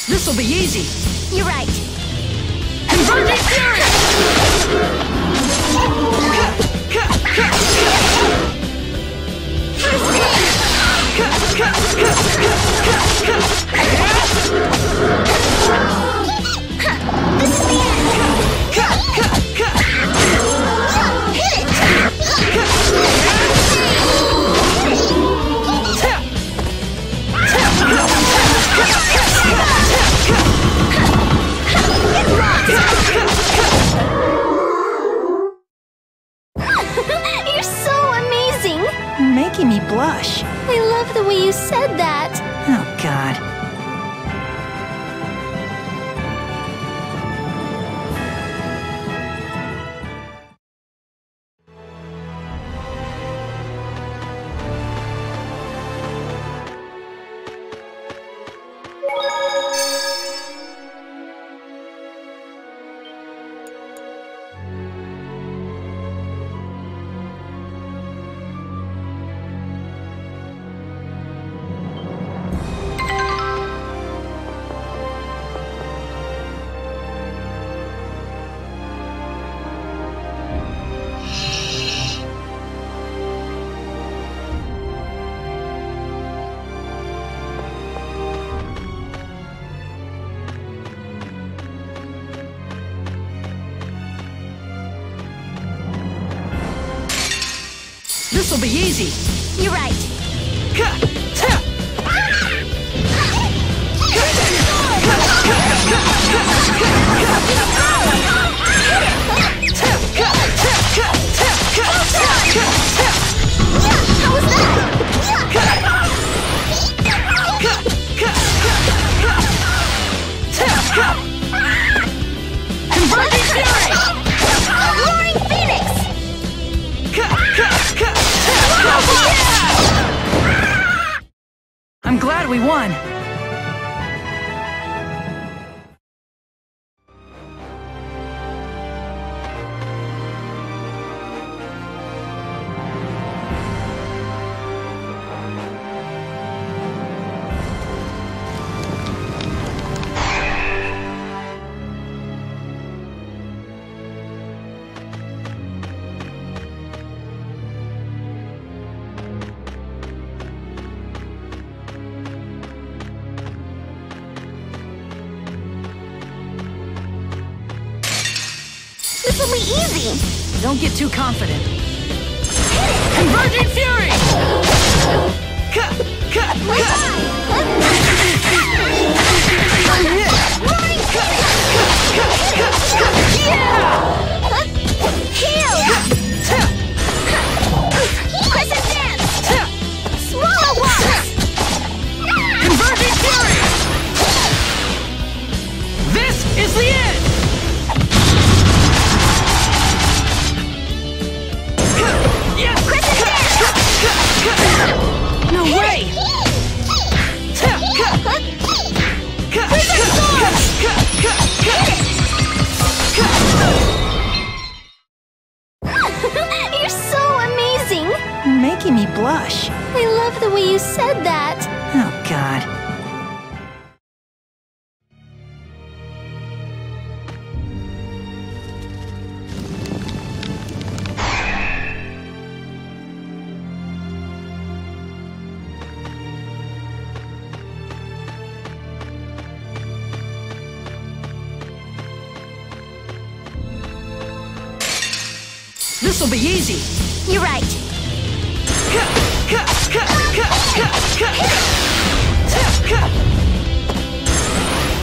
This'll be easy! You're right. Converging Fury! This is the end. You're so amazing. You're making me blush. I love the way you said that. Oh, God. This'll be easy! You're right. How was that? Converging Fury! Roaring Phoenix! I'm glad we won. This'll be easy. Don't get too confident. Converging Fury! Roaring Phoenix! Yeah! love the way you said that. Oh, God. This'll be easy. You're right.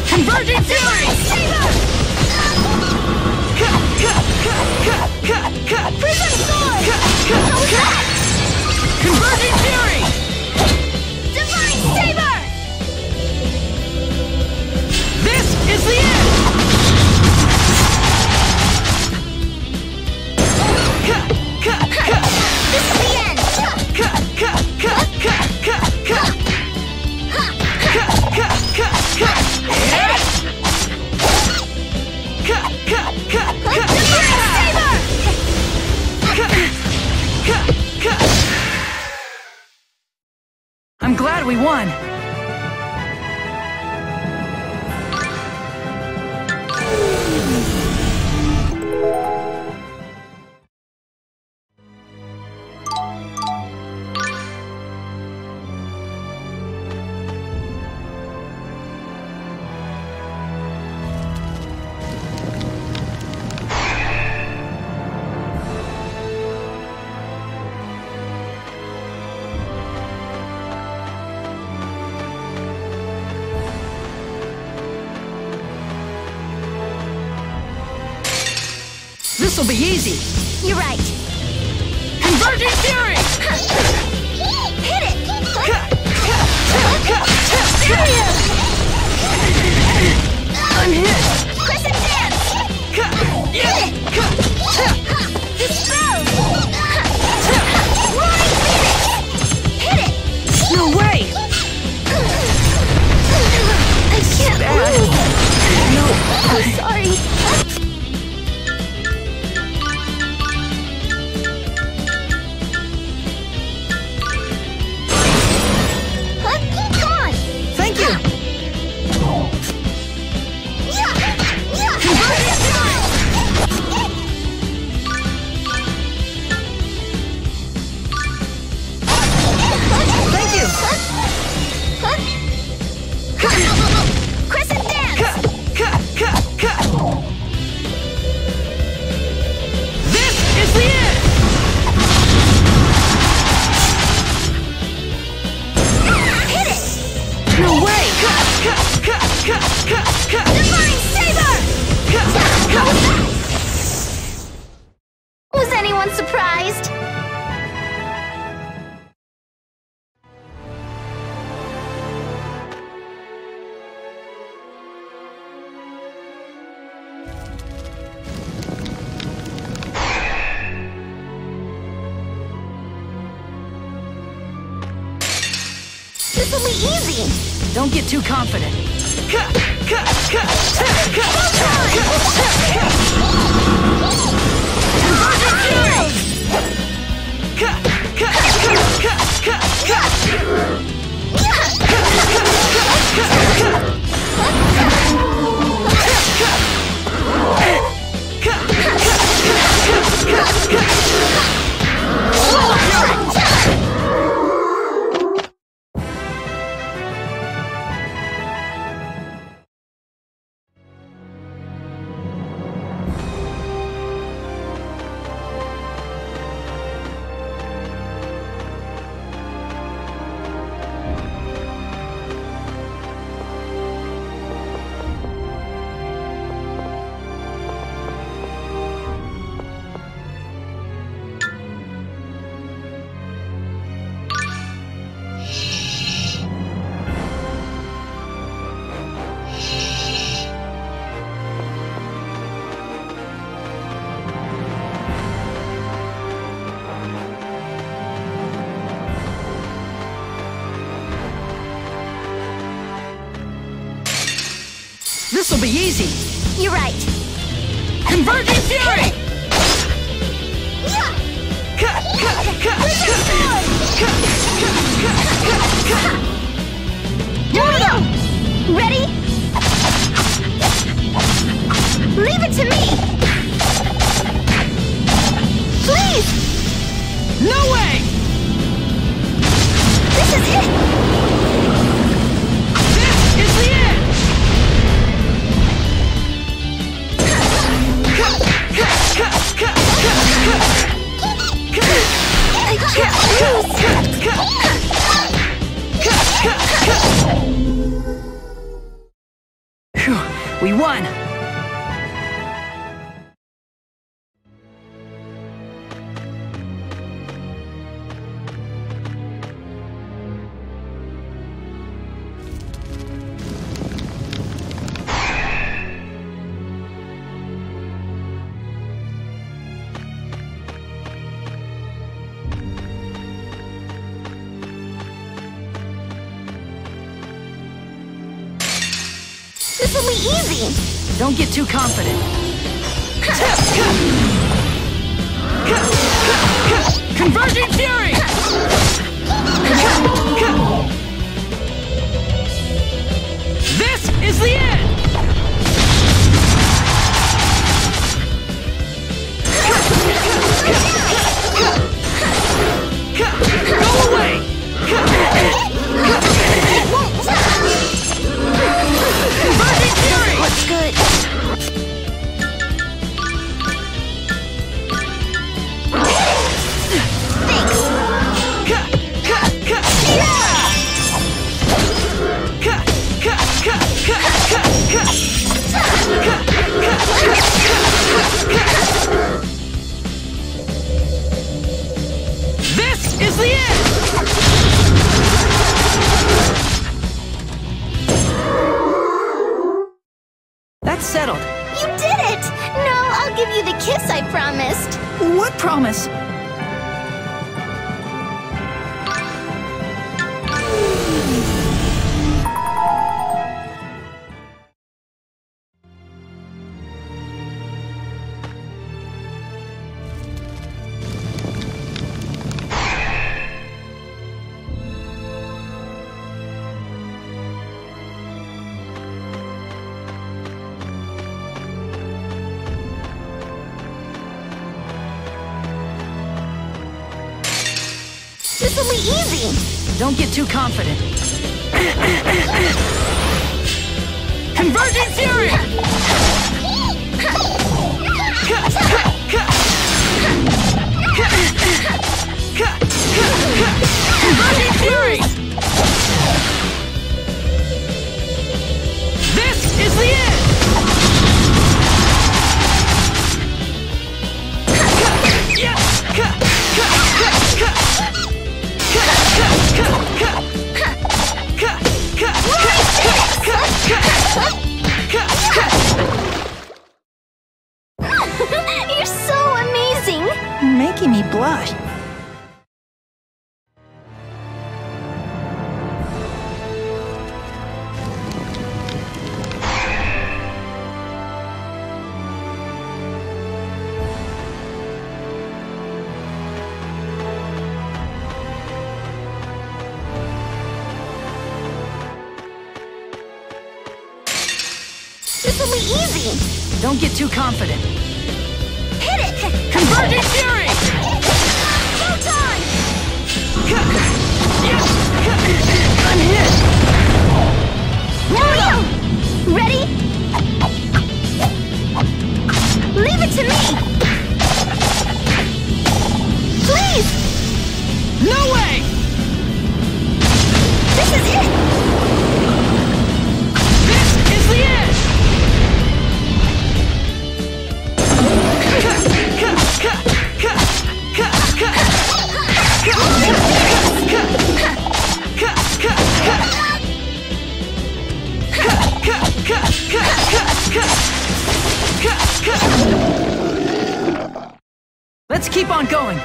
Converging Fury! Prism Sword! Converging Fury! Divine Saber! This is the end! This is the end! I'm glad we won. This'll be easy. You're right. Converging Fury! Hit it! I'm hit! Crescent Dance! Hit it! Dispel! Roaring Phoenix! Hit it! No way! I can't move! No. I'm sorry. Thank you! Thank you! Crescent Dance! This is the end! Hit it! No way! Divine Saber! Was anyone surprised? This'll be easy! Don't get too confident. This'll be easy. You're right. Converging Fury! Wizard Sword! Here we go! Ready? Leave it to me! Please! No way! This is it! This is the end! I can't lose! Phew, we won! This will be easy! Don't get too confident. Converging Fury! This is the end! Go away! Converging Fury! Looks good. This is the end! That's settled. You did it! Now I'll give you the kiss I promised. What promise? This will be easy! Don't get too confident. Converging Fury! Converging Fury! This is the end! You're so amazing! You're making me blush. This will be easy! Don't get too confident. Hit it! Converging Fury! Photon! Unhit! Here we go! Ready? Leave it to me! Please! No way! This is it! This is the end! Let's keep on going.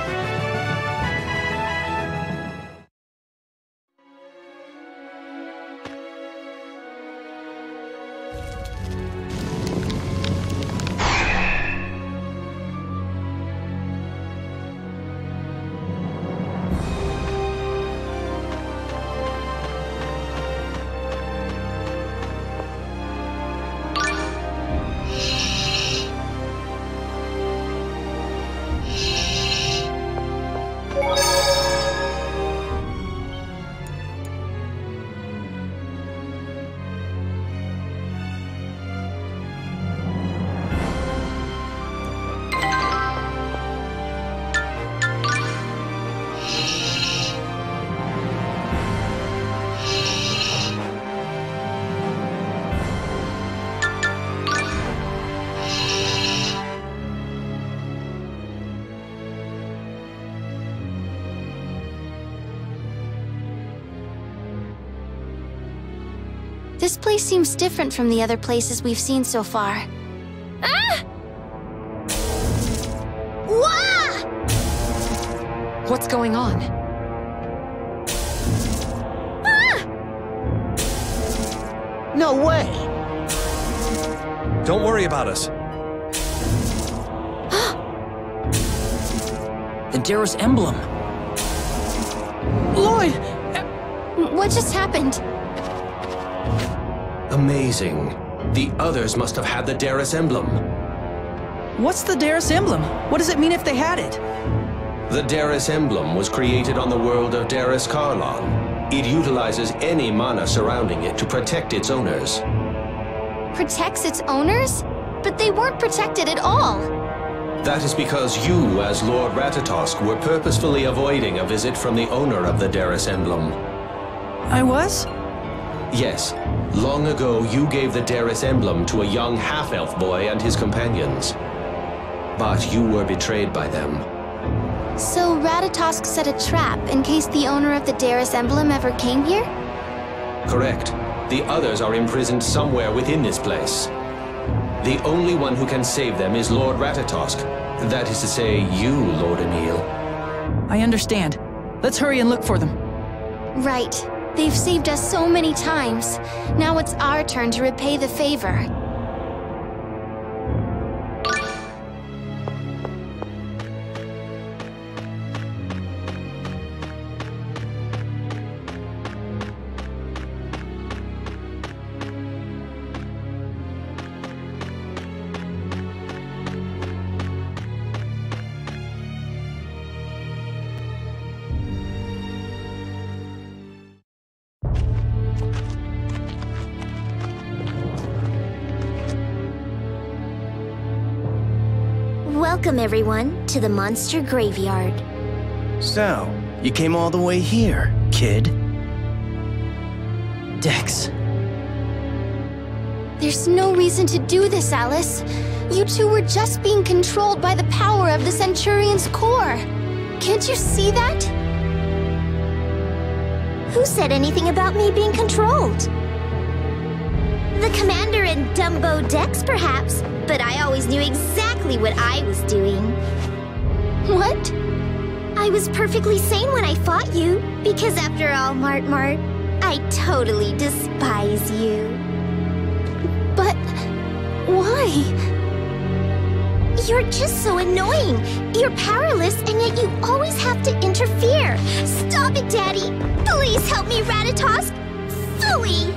This place seems different from the other places we've seen so far. Ah! Wah! What's going on? Ah! No way! Don't worry about us. The Darius emblem. Lloyd! What just happened? Amazing. The others must have had the Darius emblem. What's the Darius emblem? What does it mean if they had it? The Darius emblem was created on the world of Darius Karlon. It utilizes any mana surrounding it to protect its owners. Protects its owners? But they weren't protected at all. That is because you, as Lord Ratatosk, were purposefully avoiding a visit from the owner of the Darius emblem. I was? Yes. Long ago, you gave the Darius emblem to a young half-elf boy and his companions. But you were betrayed by them. So Ratatosk set a trap in case the owner of the Darius emblem ever came here? Correct. The others are imprisoned somewhere within this place. The only one who can save them is Lord Ratatosk. That is to say, you, Lord Emil. I understand. Let's hurry and look for them. Right. They've saved us so many times. Now it's our turn to repay the favor. Welcome, everyone, to the Monster Graveyard. So, you came all the way here, kid? Dex. There's no reason to do this, Alice. You two were just being controlled by the power of the Centurion's core. Can't you see that? Who said anything about me being controlled? The Commander and Dumbo Dex, perhaps, but I always knew exactly what I was doing. What? I was perfectly sane when I fought you, because after all, Mart, I totally despise you. But why? You're just so annoying. You're powerless, and yet you always have to interfere. Stop it, Daddy. Please help me, Ratatosk. Phooey!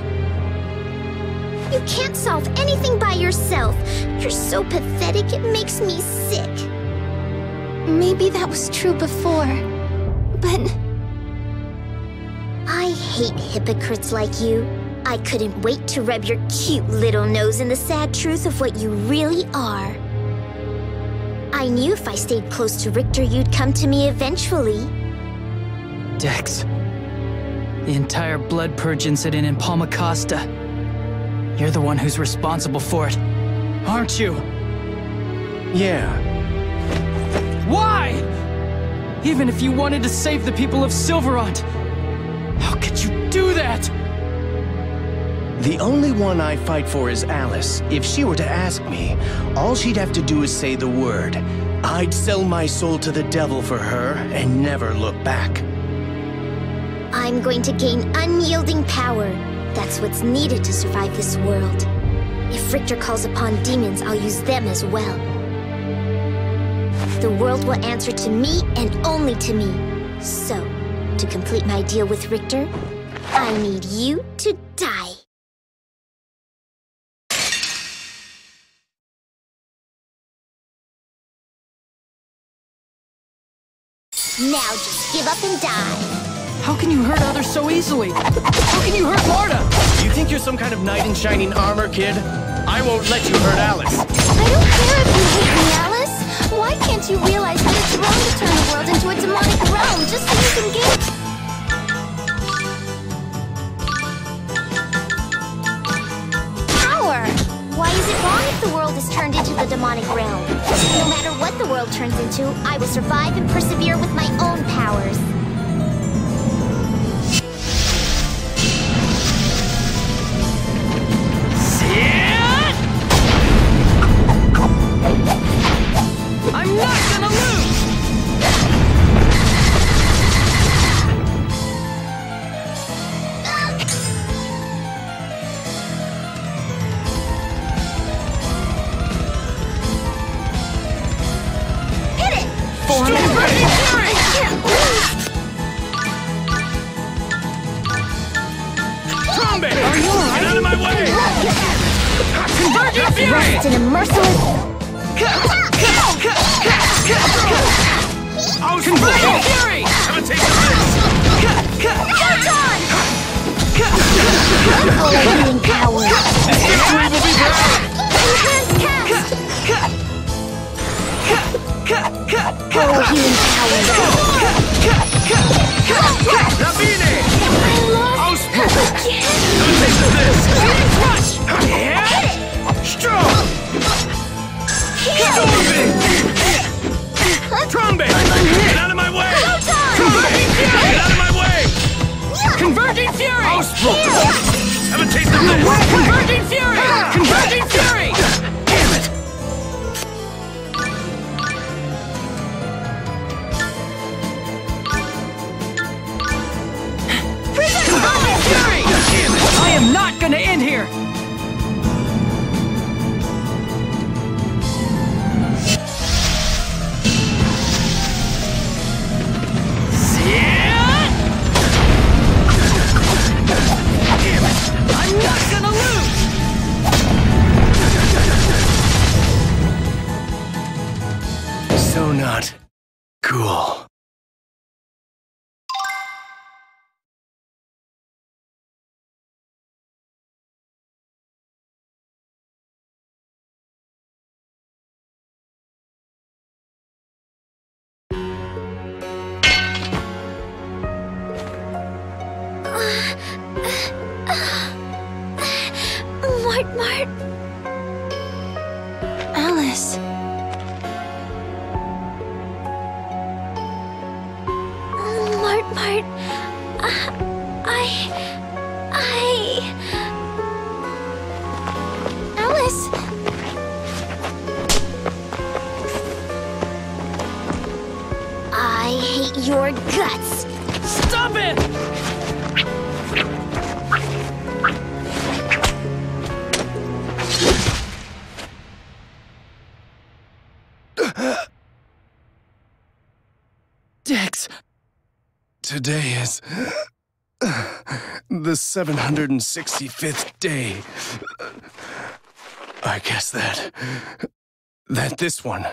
You can't solve anything by yourself. You're so pathetic, it makes me sick. Maybe that was true before, but... I hate hypocrites like you. I couldn't wait to rub your cute little nose in the sad truth of what you really are. I knew if I stayed close to Richter, you'd come to me eventually. Dex. The entire blood purge incident in Palma Costa. You're the one who's responsible for it, aren't you? Yeah. Why? Even if you wanted to save the people of Silverant, how could you do that? The only one I fight for is Alice. If she were to ask me, all she'd have to do is say the word. I'd sell my soul to the devil for her and never look back. I'm going to gain unyielding power. That's what's needed to survive this world. If Richter calls upon demons, I'll use them as well. The world will answer to me and only to me. So, to complete my deal with Richter, I need you to die. Now just give up and die. How can you hurt others so easily? How can you hurt Marta? You think you're some kind of knight in shining armor, kid? I won't let you hurt Alice. I don't care if you hate me, Alice. Why can't you realize that it's wrong to turn the world into a demonic realm just so you can gain... Power! Why is it wrong if the world is turned into the demonic realm? No matter what the world turns into, I will survive and persevere with my own powers. It's an merciless... Conversion Fury! Have a taste of this! Photon! Follow healing power. Victory will be proud! Enhanced cast! Follow healing power. Nabine! I lost again. Have a taste of this! Healing Crush! Strong! Storming! Trombone! Get out of my way! Converging Fury! Get out of my way! Converging Fury! Have a taste of this! Converging Fury! Converging Fury! Damn it! Converging Fury! I am not gonna end here! I'm not gonna lose! So not cool. Mart. Alice. Mart. Alice. I hate your guts. Stop it! Dex! Today is the 765th day. I guess that this one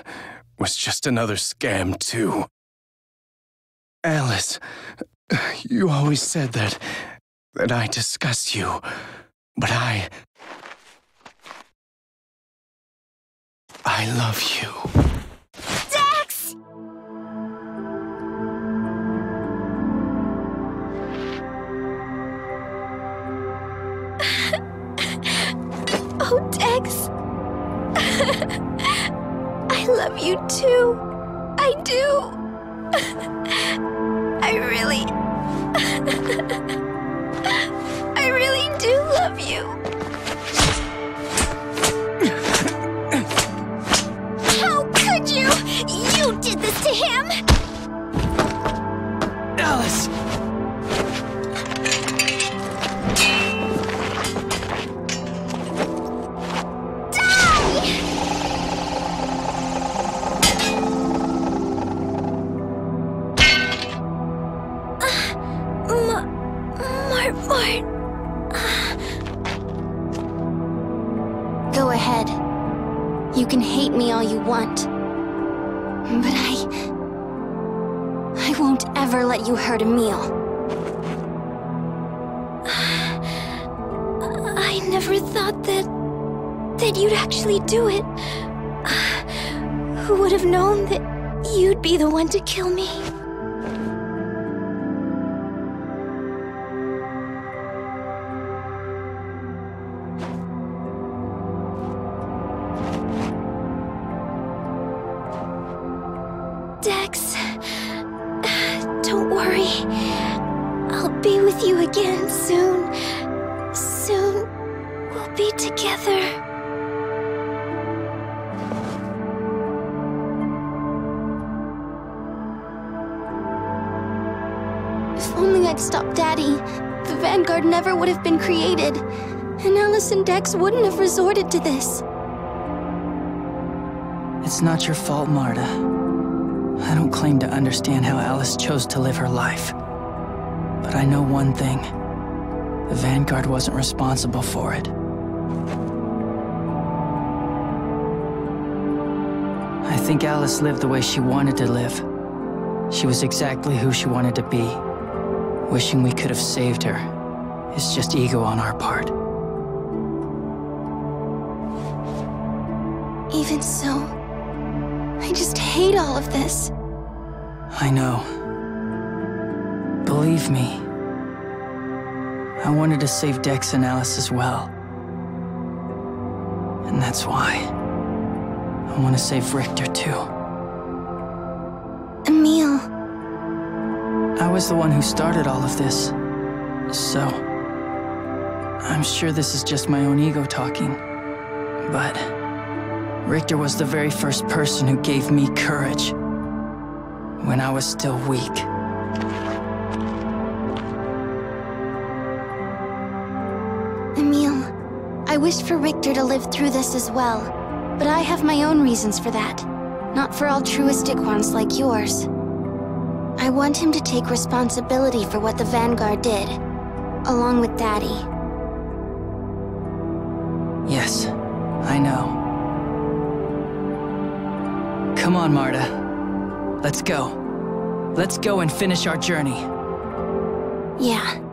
was just another scam, too. Alice, you always said that I disgust you, but I love you. Dex! Oh, Dex. I love you too. I do. I really do love you. How could you? You did this to him! Alice! Mart. Go ahead. You can hate me all you want. But I won't ever let you hurt Emil. I never thought that you'd actually do it. Who would have known that you'd be the one to kill me? Dex, don't worry. I'll be with you again soon. Soon, we'll be together. If only I'd stopped Daddy, the Vanguard never would have been created, and Alice and Dex wouldn't have resorted to this. It's not your fault, Marta. I don't claim to understand how Alice chose to live her life. But I know one thing. The Vanguard wasn't responsible for it. think Alice lived the way she wanted to live. She was exactly who she wanted to be. Wishing we could have saved her is just ego on our part. Even so, I just hate all of this. I know. Believe me. I wanted to save Dex and Alice as well. And that's why I want to save Richter too. Emil. I was the one who started all of this. So, I'm sure this is just my own ego talking. But Richter was the very first person who gave me courage when I was still weak. Emil, I wish for Richter to live through this as well, but I have my own reasons for that, not for altruistic ones like yours. I want him to take responsibility for what the Vanguard did, along with Daddy. Yes, I know. Come on, Marta. Let's go. Let's go and finish our journey. Yeah.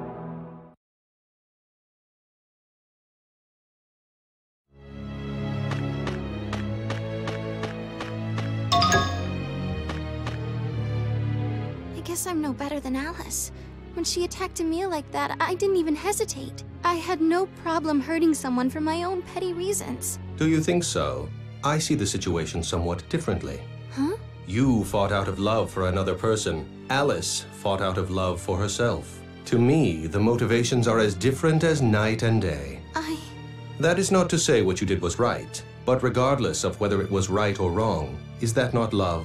I guess I'm no better than Alice. When she attacked Emil like that, I didn't even hesitate. I had no problem hurting someone for my own petty reasons. Do you think so? I see the situation somewhat differently. Huh? You fought out of love for another person. Alice fought out of love for herself. To me, the motivations are as different as night and day. That is not to say what you did was right, but regardless of whether it was right or wrong, is that not love?